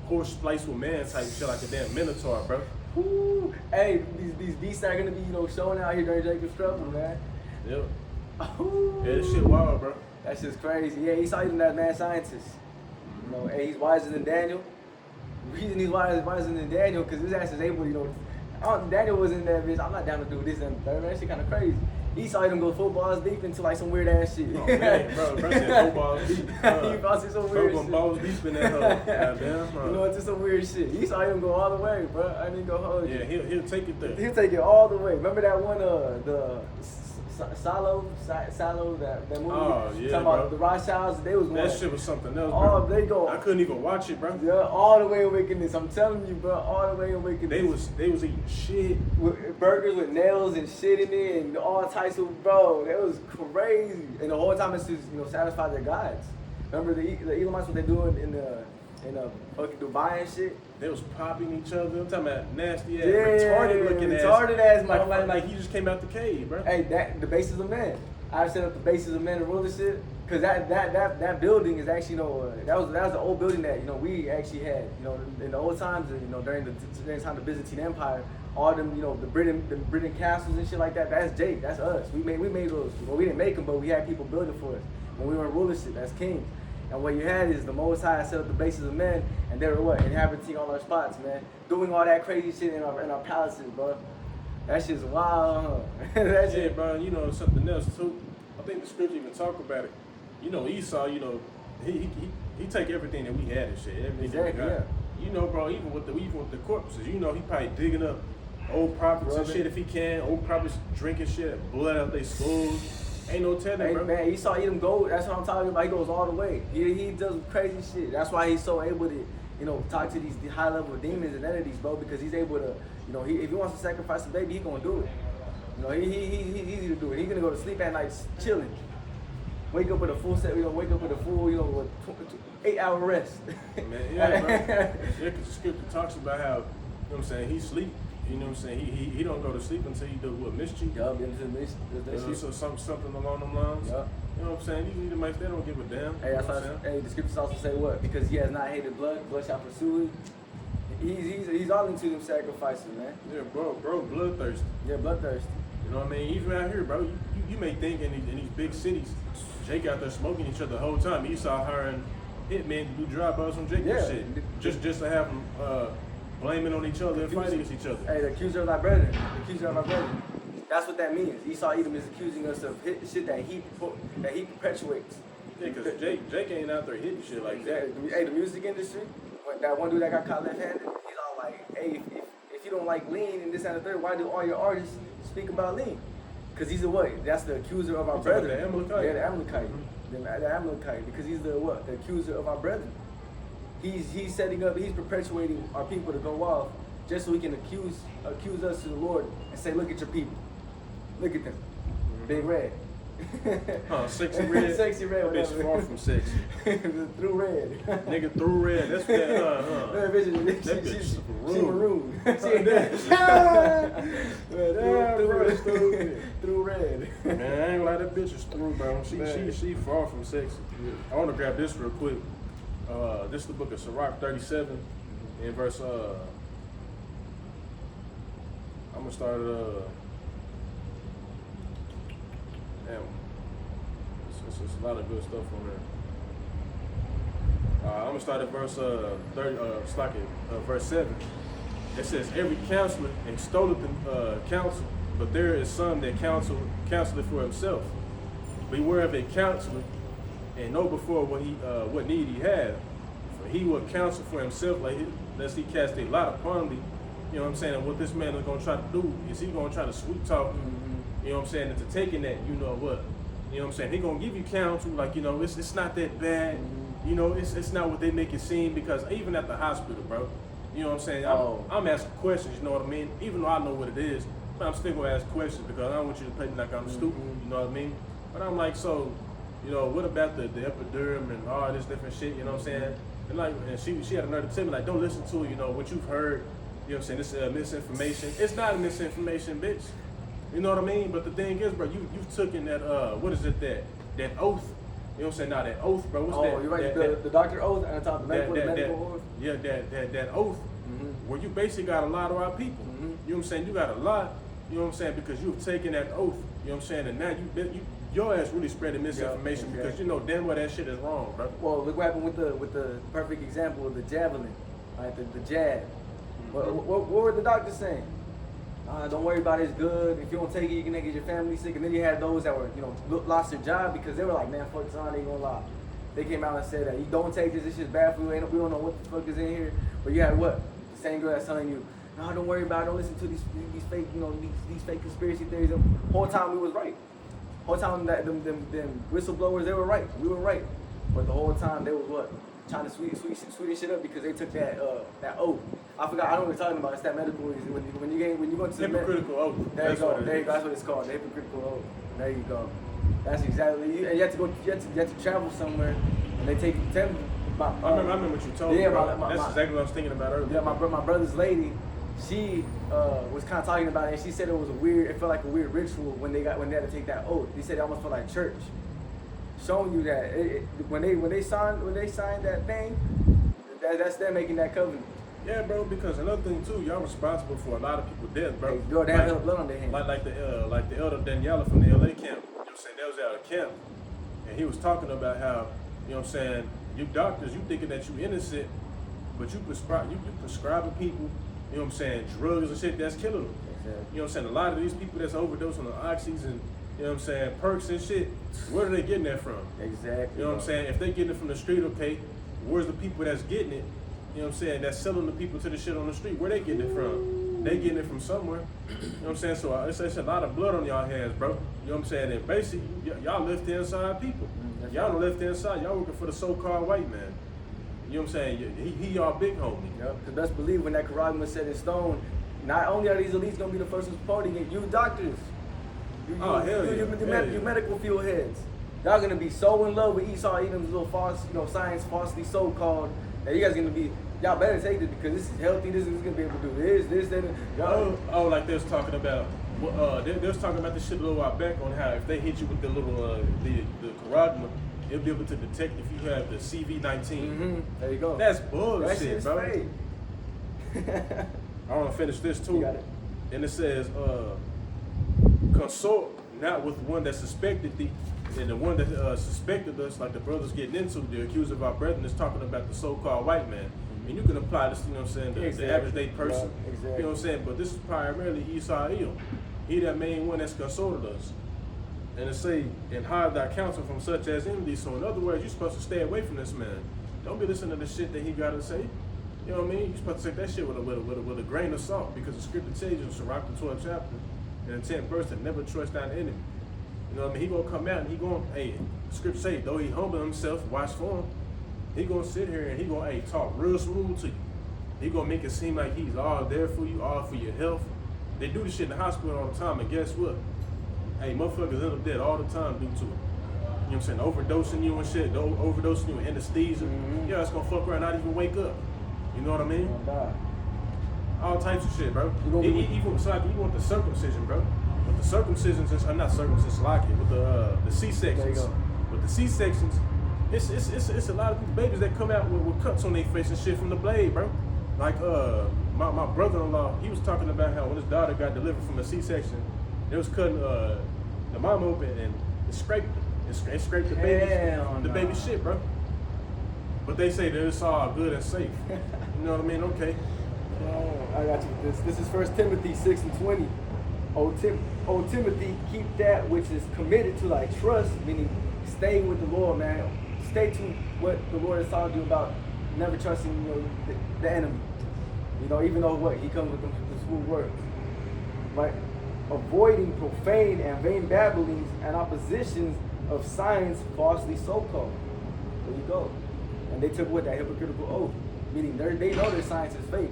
horse spliced with man type shit, like a damn minotaur, bro. Woo. Hey, these beasts are gonna be, showing out here during Jacob's trouble, man. Yep. Ooh. Yeah, this shit wild, bro. That's just crazy. Yeah, he saw even that mad scientist. Hey, he's wiser than Daniel. The reason he's wiser than Daniel, because his ass is able, Daniel was in that bitch. I'm not down to do this and third, man. That shit kind of crazy. Esau even go footballs deep into like some weird ass shit. Oh, man, bro said footballs deep. He about to say some weird shit. Balls deep in that hole. Goddamn. It's just some weird shit. Esau even go all the way, bro. I didn't go hold you. Yeah, he'll take it there. He'll take it all the way. Remember that one, the Salo, that movie? Oh, yeah, talking bro. about the Rothschilds, they was going. That shit was something else, Oh, bro. they go. I couldn't even watch it, bro. Yeah, all the way in wickedness. I'm telling you, bro, all the way in wickedness. They was eating shit. With burgers with nails and shit in it and all types of, bro, that was crazy. And the whole time it's just, satisfy their gods. Remember the Elamites, what they doing in fucking Dubai and shit? They was popping each other. I'm talking about nasty ass, Yeah, retarded looking retarded ass motherfucker. motherfucker. Like he just came out the cave, bro. Hey, the bases of men. I set up the bases of men and rulership. Cause that building is actually, that was the old building that we actually had. In the old times, during the time of the Byzantine Empire, all them, the Britain castles and shit like that. That's Jake. That's us. We made those. Well, we didn't make them, but we had people build it for us when we were in rulership as kings. And what you had is the Most High set up the bases of men, and they were what, inhabiting all our spots, man, doing all that crazy shit in our palaces, bro. That shit's wild, huh? That shit, bro. Something else too. I think the scripture even talk about it. Esau. He take everything that we had and shit. Everything Exactly, that we got. Bro. Even with the corpses. He probably digging up old prophets and shit if he can. Old prophets drinking shit, blood out their skulls. Ain't no telling, hey, bro. man, Esau eat him gold. That's what I'm talking about. He goes all the way. He does crazy shit. That's why he's so able to, talk to these high level demons and entities, bro. Because he's able to, if he wants to sacrifice a baby, he's gonna do it. He's easy to do it. He's gonna go to sleep at night chilling. Wake up with a full set. Wake up with a full, 8-hour rest. Man, yeah, bro. Yeah, because the scripture talks about how, he sleep. He don't go to sleep until he does what, mischief? Yup, into mischief. So something along them lines. Yup. You know what I'm saying? These Edomites, they don't give a damn. Hey, the scriptures also say what? Because he has not hated blood shall pursue it. He's all into them sacrifices, man. Yeah, bro, bloodthirsty. Yeah, bloodthirsty. You know what I mean? Even out here, bro, you may think in these big cities, Jake out there smoking each other the whole time. Esau hiring hitmen to do drive-bys on Jake and shit. Just to have them blaming on each other and fighting against each other. Hey, the accuser of thy brethren. The accuser of our brethren. That's what that means. Esau Edom is accusing us of shit that he perpetuates. Yeah, because Jake ain't out there hitting shit like that. Hey, the music industry, that one dude that got caught left-handed, he's all like, hey, if you don't like lean and this and the third, why do all your artists speak about lean? Because he's the what? That's the accuser of our brethren. The Amalekite. Yeah, the Amalekite. The Amalekite, because he's the what? The accuser of our brethren. He's setting up, he's perpetuating our people to go off just so he can accuse us to the Lord and say, look at your people. Look at them. Big red. Sexy red. Sexy red. That bitch far from sexy. Through red. Nigga through red. That's what that, That bitch, she maroon. Through red. Man, I ain't like that bitch is through, bro. She far from sexy. I want to grab this real quick. This is the book of Sirach 37 in verse I'm gonna start at damn. It's a lot of good stuff on there. I'm gonna start at verse 30. Verse 7. It says, "Every counselor extolleth counsel, but there is some that counseleth for himself. Beware of a counselor, and know before what need he have. For he will counsel for himself, lest he cast a lot upon thee." You know what I'm saying? And what this man is gonna try to do is he gonna try to sweet talk you. You know what I'm saying? Into taking that, you know what? You know what I'm saying? He gonna give you counsel, like, it's not that bad. It's not what they make it seem, because even at the hospital, bro. You know what I'm saying? I'm asking questions, you know what I mean? Even though I know what it is, but I'm still gonna ask questions because I don't want you to play like I'm stupid, you know what I mean? But I'm like, so, what about the epiderm and all this different shit, you know what I'm saying? And she had a nerve to tell me, like, don't listen to, what you've heard, You know what I'm saying? This misinformation. It's not misinformation, bitch. You know what I mean? But the thing is, bro, you've taken that what is it that oath? You know what I'm saying? Now that oath, bro. What's that? You're right. The doctor oath and on top of the medical oath. Yeah, that oath, where you basically got to lie to our people. You know what I'm saying? You got to lie. You know what I'm saying? Because you've taken that oath. You know what I'm saying? And now your ass really spreading misinformation because you know damn well that shit is wrong, bro. Well, look what happened with the perfect example of the javelin, right? The jab. What were the doctors saying? Don't worry about it, it's good. If you don't take it, you can get your family sick. And then you had those that were, lost their job because they were like, man, fuck Son, they ain't gonna lie. They came out and said that you don't take this shit's bad for you. We don't know what the fuck is in here. But you had what? The same girl that's telling you, no, don't worry about it. Don't listen to these fake, these fake conspiracy theories. The whole time we was right. Whole time that them whistleblowers, they were right. We were right. But the whole time they was what? Trying to sweeten shit up because they took that oath. I forgot. I know what we're talking about. It's that medical. When you go to the hypocritical oath. There you go. That's what it's called. The hypocritical oath. There you go. That's exactly. And you have to go. You have to travel somewhere, and they take you. I remember what you told me. That's exactly what I was thinking about earlier. Yeah, my brother's lady. She was kind of talking about it, and she said it was it felt like a weird ritual when they had to take that oath. He said it almost felt like church, showing you that when they signed that thing, that's them making that covenant. Yeah, bro. Because another thing too, y'all responsible for a lot of people's death, bro. They have blood on their hands. Like the elder Daniela from the LA camp. You know what I'm saying? They was at a camp, and he was talking about how you know what I'm saying. You doctors, you thinking that you innocent, but you prescribing people. You know what I'm saying? Drugs and shit that's killing them. Exactly. You know what I'm saying? A lot of these people that's overdosing on the oxys and, you know what I'm saying, perks and shit, where are they getting that from? Exactly. You know what I'm saying? If they getting it from the street, okay, where's the people that's getting it? You know what I'm saying? That's selling the people to the shit on the street. Where they getting it from? They getting it from somewhere. You know what I'm saying? So it's a lot of blood on y'all hands, bro. You know what I'm saying? And basically, y'all left inside people. Y'all don't left inside. Y'all working for the so-called white man. You know what I'm saying? He y'all big homie. Yep. Because best believe when that Quran was set in stone, not only are these elites gonna be the first ones supporting it, you doctors, you medical field heads, y'all gonna be so in love with Esau Edom's little false, science falsely so called that you guys gonna be. Y'all better take this because this is healthy. This is gonna be able to do this, that. Oh, like they was talking about. They was talking about this shit a little while back on how if they hit you with the little the Quran, it'll be able to detect if you have the CV-19. There you go. That's bullshit, that shit's bro. fake. I want to finish this too. You got it. And it says, consort not with one that suspected thee, and the one that suspected us, like the brothers getting into, the accuser of our brethren is talking about the so-called white man. And you can apply this, you know what I'm saying, the average day person. Yeah, exactly. You know what I'm saying? But this is primarily Esau Edom. He that main one that's consorted us. And it say, and hide thy counsel from such as envy. So in other words, you're supposed to stay away from this man. Don't be listening to the shit that he got to say. You know what I mean? You're supposed to take that shit with a grain of salt because the scripture tells you in Sirach the 12th chapter and the 10th verse to never trust thine enemy. You know what I mean? He gonna come out and he gonna, the scripture say, though he humble himself, watch for him, he gonna sit here and he gonna, talk real smooth to you. He gonna make it seem like he's all there for you, all for your health. They do this shit in the hospital all the time, and guess what? Motherfuckers end up dead all the time due to it. You know what I'm saying? Overdosing you and shit, overdosing you with anesthesia. Yeah, it's gonna fuck around, not even wake up. You know what I mean? All types of shit, bro. Even with the circumcision, bro. With the circumcisions, I'm not circumcision, like it. With the C-sections. With the C-sections, it's a lot of people, babies that come out with cuts on their face and shit from the blade, bro. Like my brother-in-law, he was talking about how when his daughter got delivered from a C-section, they was cutting the mom open and it scraped the baby shit, bro. But they say that it's all good and safe. You know what I mean? Okay. I got you. This is 1 Timothy 6:20. O Timothy, keep that which is committed to thy trust, meaning stay with the Lord, man. Stay to what the Lord has taught you about never trusting the enemy. Even though he comes with the smooth words. Right? Avoiding profane and vain babblings and oppositions of science falsely so-called. There you go. And they took that hypocritical oath, meaning they know their science is fake,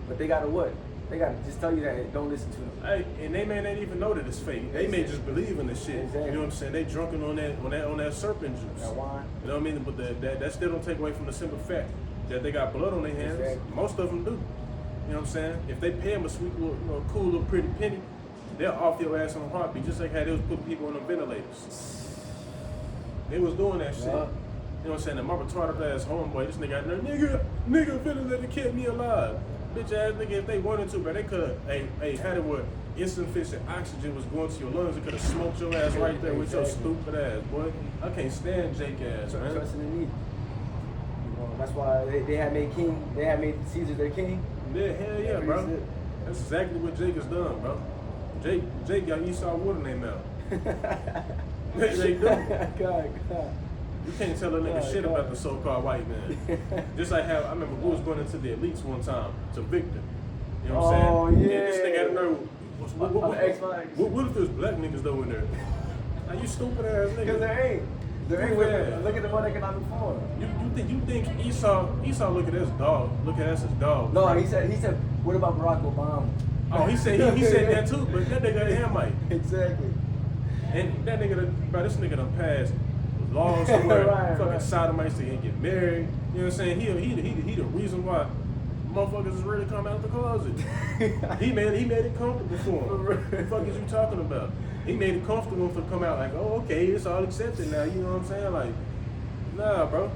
but they gotta what? They gotta just tell you that don't listen to them. Hey, and they may not even know that it's fake. They may just believe in the shit. Exactly. You know what I'm saying? They drunken on that serpent juice. That wine. You know what I mean? But that still don't take away from the simple fact that they got blood on their hands. Exactly. Most of them do. You know what I'm saying? If they pay him a sweet little, cool little pretty penny, they'll off your ass on a heartbeat, just like how they was putting people on the ventilators. They was doing that shit. Yeah. You know what I'm saying? And my retarded ass homeboy, this nigga out there, nigga ventilator kept me alive. Bitch ass nigga, if they wanted to, bro, they could have had it where insufficient oxygen was going to your lungs. It could have smoked your ass right there with your stupid ass, boy. I can't stand Jake ass, man. Trusting in me. That's why they had made Caesar their king. Yeah, hell yeah, bro. That's exactly what Jake has done, bro. Jake got Esau water name out. Jake do. God. You can't tell a nigga shit about the so-called white man. Just like how I remember we was going into the elites one time to Victor. You know what I'm saying? Yeah. And this nigga had to know what if there's black niggas though in there? Now you stupid ass nigga. Because there ain't. Look at the one economic forum. You think Esau look at us dog? Look at us as dogs? No, he said. What about Barack Obama? Oh, he said that too, but that nigga a Hamite. Exactly. And that nigga, bro, this nigga done passed laws somewhere, fucking right. sodomites to get married. You know what I'm saying? He the reason why motherfuckers is ready to come out the closet. he made it comfortable for him. What the fuck is you talking about? He made it comfortable for to come out like, oh, okay, it's all accepted now. You know what I'm saying? Like, nah, bro.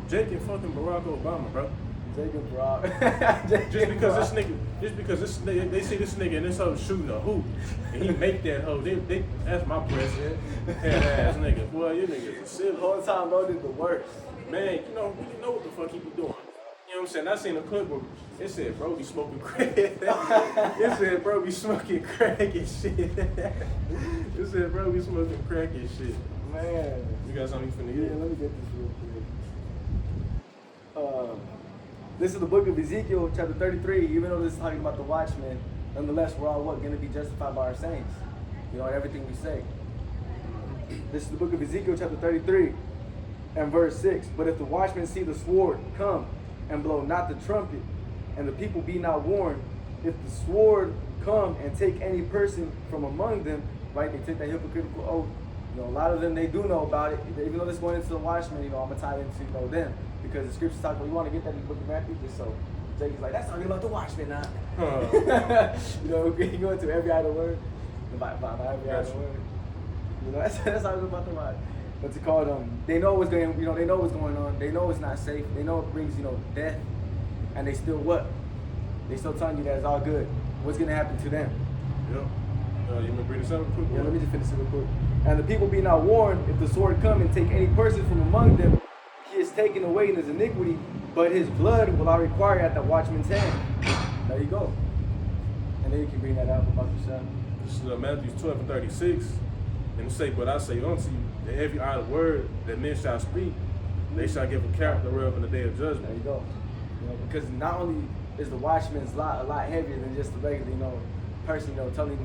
Jake and fucking Barack Obama, bro. Jake and Barack. Just because this nigga, they see this nigga and this hoe shooting a hoop, and he make that hoe. They that's my president. Head ass nigga. Boy, you niggas are silly. The whole time, bro, did the worst. Man, you know what the fuck he be doing. You know what I'm saying? I seen a clip where it said bro be smoking crack. It said bro be smoking crack and shit. It said bro be smoking crack and shit. Man. You got something for the Yeah, let me get this real quick. This is the book of Ezekiel, chapter 33. Even though this is talking about the watchmen, nonetheless, we're all going to be justified by our saints. You know, in everything we say. This is the book of Ezekiel, chapter 33, and verse 6. But if the watchmen see the sword come and blow not the trumpet, and the people be not warned, if the sword come and take any person from among them, right? They take that hypocritical oath. You know, a lot of them, they do know about it. Even though this going into the watchmen, you know, I'm going to tie into, them. Because the scriptures talk about, you want to get that in the book of Matthew, just so Jake is like, that's talking about the watchmen now. You know, you go into every idle word, by every idle word. You know, that's talking about the watchmen. What's it called? They know what's going, they know what's going on. They know it's not safe. They know it brings, death. And they still what? They still telling you that it's all good. What's going to happen to them? Yep. You want to bring this up quick? Yeah, let me just finish it real quick. And the people be not warned, if the sword come and take any person from among them, he is taken away in his iniquity, but his blood will I require at the watchman's hand. There you go. And then you can bring that out about yourself. This is Matthew 12:36. And it say, but I say unto you, that every idle word that men shall speak, they shall give account thereof in the day of judgment. There you go. Because not only is the watchman's lot a lot heavier than just the regular, person, telling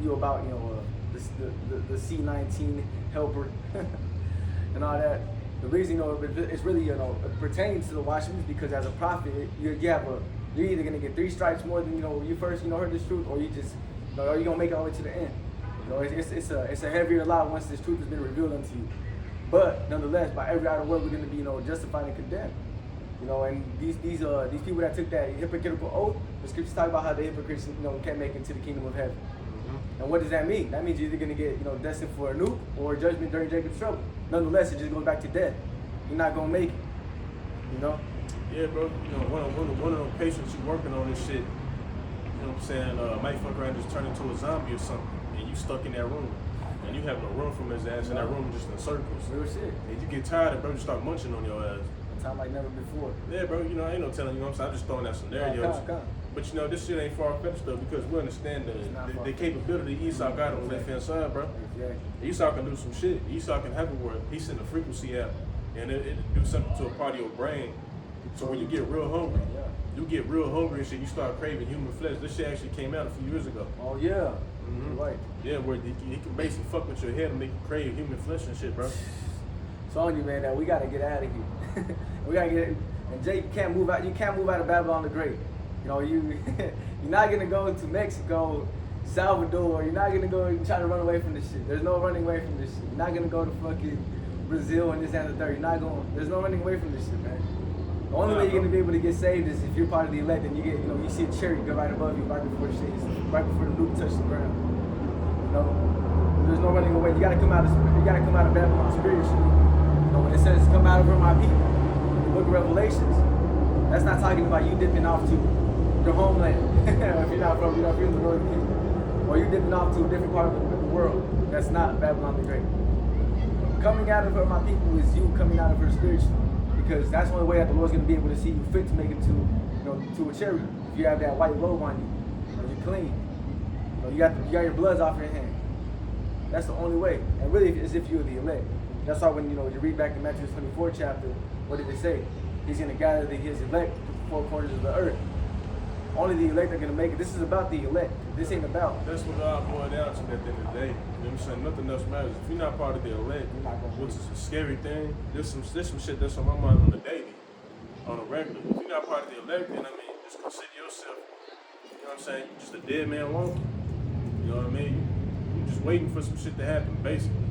you about, the C-19 helper and all that. The reason, it's really, it pertains to the watchmen because as a prophet, you're either gonna get 3 stripes more than you first heard this truth, or you just, or you're gonna make it all the way to the end. It's a heavier lot once this truth has been revealed unto you. But nonetheless, by every idle word, we're gonna be justified and condemned. And these people that took that hypocritical oath, the scriptures talk about how the hypocrites can't make it into the kingdom of heaven. Mm-hmm. And what does that mean? That means you're either gonna get destined for a nuke or judgment during Jacob's trouble. Nonetheless, it just goes back to death. You're not gonna make it. Yeah, bro. One of those patients you working on this shit. You know what I'm saying? Might fuck around and just turn into a zombie or something, and you stuck in that room, and you have no run from his ass in that room just in circles. Real shit. And you get tired of bro, you start munching on your ass. Time like never before. Yeah, bro. I ain't no telling you. What I'm saying, I'm just throwing out scenarios. But this shit ain't far-fetched though, because we understand the capability Esau got on the left-hand side, bro. Exactly. Esau can do some shit. Esau can have it where he send a frequency out, and it do something to a part of your brain. So when you get real hungry, and shit, you start craving human flesh. This shit actually came out a few years ago. Oh yeah. Mm-hmm. Right. Yeah, where he can basically fuck with your head and make you crave human flesh and shit, bro. So on you, man, that we gotta get out of here. We gotta get. And Jay, you can't move out. You can't move out of Babylon the Great. You're not gonna go to Mexico, Salvador. You're not gonna go and try to run away from this shit. There's no running away from this shit. You're not gonna go to fucking Brazil and this and the third. You're not going. There's no running away from this shit, man. The only way you're gonna be able to get saved is if you're part of the elect and you get, you see a cherry go right above you right before the shades, right before the Luke touches the ground. There's no running away. You gotta come out of Babylon spiritually. When it says come out of her, my people, in the book of Revelations, that's not talking about you dipping off to your homeland. If you're not from the northern kingdom, or you're dipping off to a different part of the world. That's not Babylon the Great. Coming out of her, my people, is you coming out of her spiritually. Because that's the only way that the Lord's going to be able to see you fit to make it to a chariot. If you have that white robe on you, you're clean. You got your bloods off your hand. That's the only way. And really, as if you're the elect. That's why when you read back in Matthew 24 chapter, what did it say? He's going to gather his elect to the four corners of the earth. Only the elect are going to make it. This is about the elect. This ain't about. That's what God boiled down to at the end of the day. You know what I'm saying? Nothing else matters. If you're not part of the elect, which is a scary thing, there's some shit that's on my mind on the daily, on a regular. If you're not part of the elect, then just consider yourself, you know what I'm saying? You're just a dead man walking. You know what I mean? You're just waiting for some shit to happen, basically.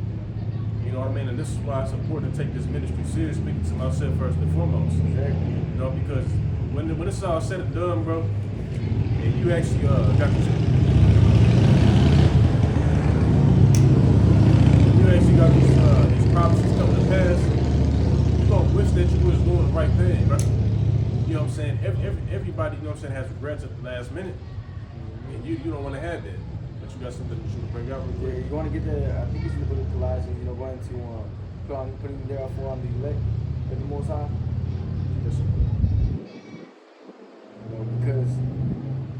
You know what I mean? And this is why it's important to take this ministry serious, speaking to myself first and foremost. Exactly. Because when it's all said and done, bro, and you actually got these prophecies coming to pass, you're gonna wish that you was doing the right thing, bro. You know what I'm saying? Everybody, you know what I'm saying, has regrets at the last minute, and you don't want to have that. But you got something that you want to bring out real quick. Yeah, you want to get I think it's in the book of Colossians, going to putting therefore on the elect of the Most High. Because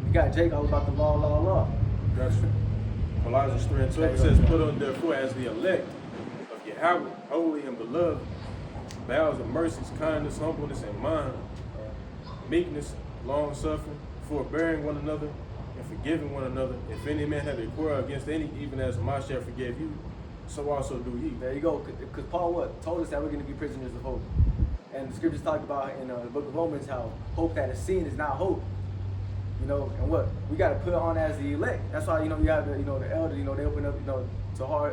you got Jake all about the law. That's Colossians 3:12 it says, put on therefore as the elect of Yahweh, holy and beloved, bowels of mercies, kindness, humbleness, and mind, meekness, long suffering, forbearing one another, and forgiving one another. If any man have a quarrel against any, even as Mashiach forgave you, so also do ye. There you go. Because Paul told us that we're going to be prisoners of hope. And the scriptures talk about in the book of Romans how hope that is seen is not hope. And what we got to put on as the elect. That's why you have the the elder. They open up Tahar.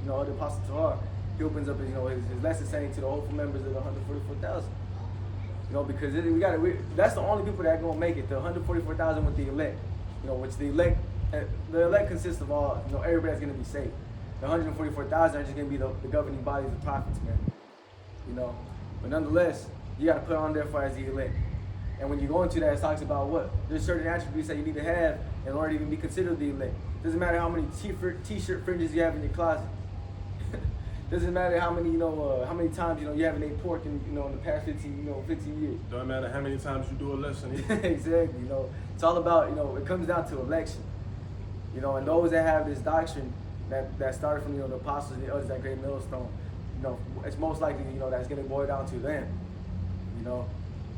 The apostle Tahar. He opens up his lesson saying to the hopeful members of the 144,000. Because that's the only people that are gonna make it. The 144,000 with the elect. Which the elect consists of all. Everybody's gonna be saved. The 144,000 are just gonna be the governing bodies of prophets, man. But nonetheless, you got to put on therefore as the elect. And when you go into that, it talks about what? There's certain attributes that you need to have in order to even be considered the elect. Doesn't matter how many t-shirt fringes you have in your closet. Doesn't matter how many times you haven't ate pork in the past 15 years. Don't matter how many times you do a lesson. Exactly. It's all about it comes down to election. And those that have this doctrine that started from the apostles and the others that great millstone. It's most likely that's going to boil down to them.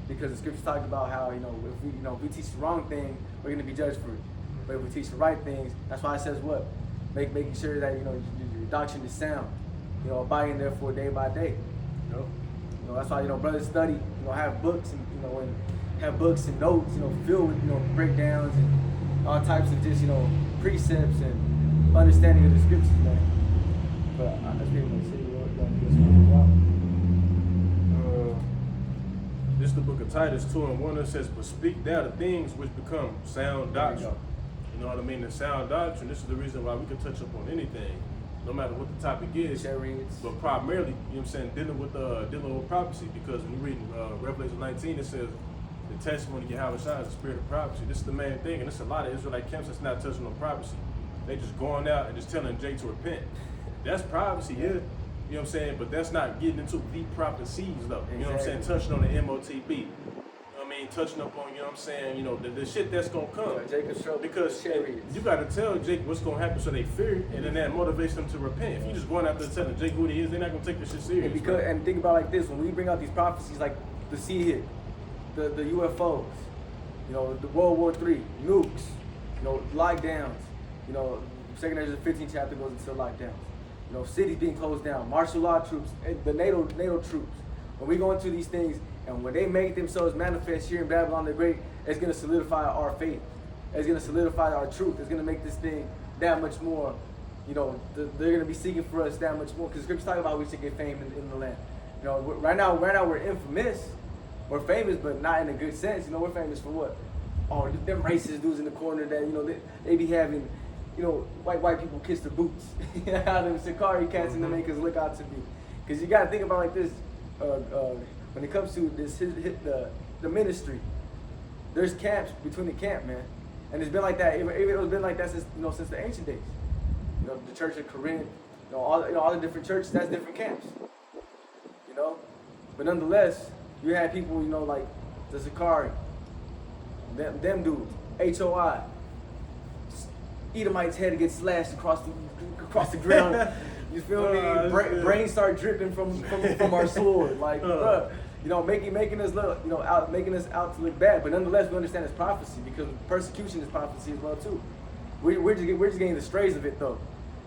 Because the scriptures talk about how if we teach the wrong thing, we're going to be judged for it. But if we teach the right things, that's why it says what, making sure that your doctrine is sound. Abiding therefore day by day. That's why brothers study. Have books and have books and notes. Filled with breakdowns and all types of just precepts and understanding of the scriptures, man. But that's pretty much it. This is the book of Titus 2:1. It says, but speak thou the things which become sound doctrine. You know what I mean? The sound doctrine, this is the reason why we can touch up on anything, no matter what the topic is. But primarily, dealing with prophecy, because when you read Revelation 19, it says the testimony of Yahawashi is the spirit of prophecy. This is the main thing, and there's a lot of Israelite camps that's not touching on prophecy. They just going out and just telling Jake to repent. That's prophecy, yeah. You know what I'm saying? But that's not getting into the prophecies, though. You know what I'm saying? Touching on the MOTB. You know what I mean? Touching up on, the shit that's going to come. Because you got to tell Jake what's going to happen so they fear, and then that motivates them to repent. If you just going out there telling Jake who he is, they're not going to take this shit serious. And think about it like this. When we bring out these prophecies like the sea hit, the UFOs, the World War III, nukes, lockdowns, 2nd Ezra 15 chapter goes into lockdowns. Cities being closed down, martial law troops, the NATO troops. When we go into these things, and when they make themselves manifest here in Babylon the Great, it's going to solidify our faith. It's going to solidify our truth. It's going to make this thing that much more, they're going to be seeking for us that much more. Because the scriptures talk about we should get fame in the land. Right now we're infamous, we're famous, but not in a good sense. You know, we're famous for what? Oh, them racist dudes in the corner that, you know, they be having, you know, white people kiss the boots. You know, them Sakari cats and them makers look out to me. Because you got to think about like this, when it comes to this, the ministry, there's camps between the camp, man. And it's been like that, it's been like that since, you know, since the ancient days. You know, the Church of Corinth, all the different churches, that's different camps. You know? But nonetheless, you had people, you know, like the Sakari, them dudes, HOI. Edomite's head gets slashed across the ground. You feel me? Brains start dripping from our sword. Like, bruh, you know, making us look, you know, making us out to look bad. But nonetheless, we understand it's prophecy because persecution is prophecy as well too. We're just getting the strays of it though.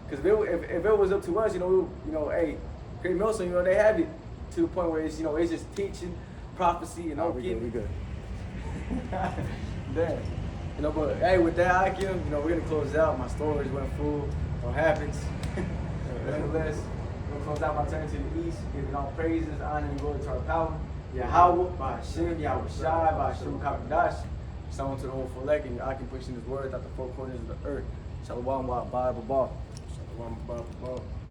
Because if it was up to us, you know, hey, Great Millstone, you know, they have it to the point where it's, you know, it's just teaching prophecy and all. We good. Damn. You know, but hey, with that, Akim, you know, we're gonna close out. My stories went full. What happens? Nonetheless, we're gonna close out by turning to the east, giving all praises, honor, and glory to our power. Yahweh, bahasham, Yahawashi, bahasham, kapidash. Someone to the whole full leg, and Akim pushing his word out the four corners of the earth. Shalom, wa ba ba ba. Shalom, blah, blah.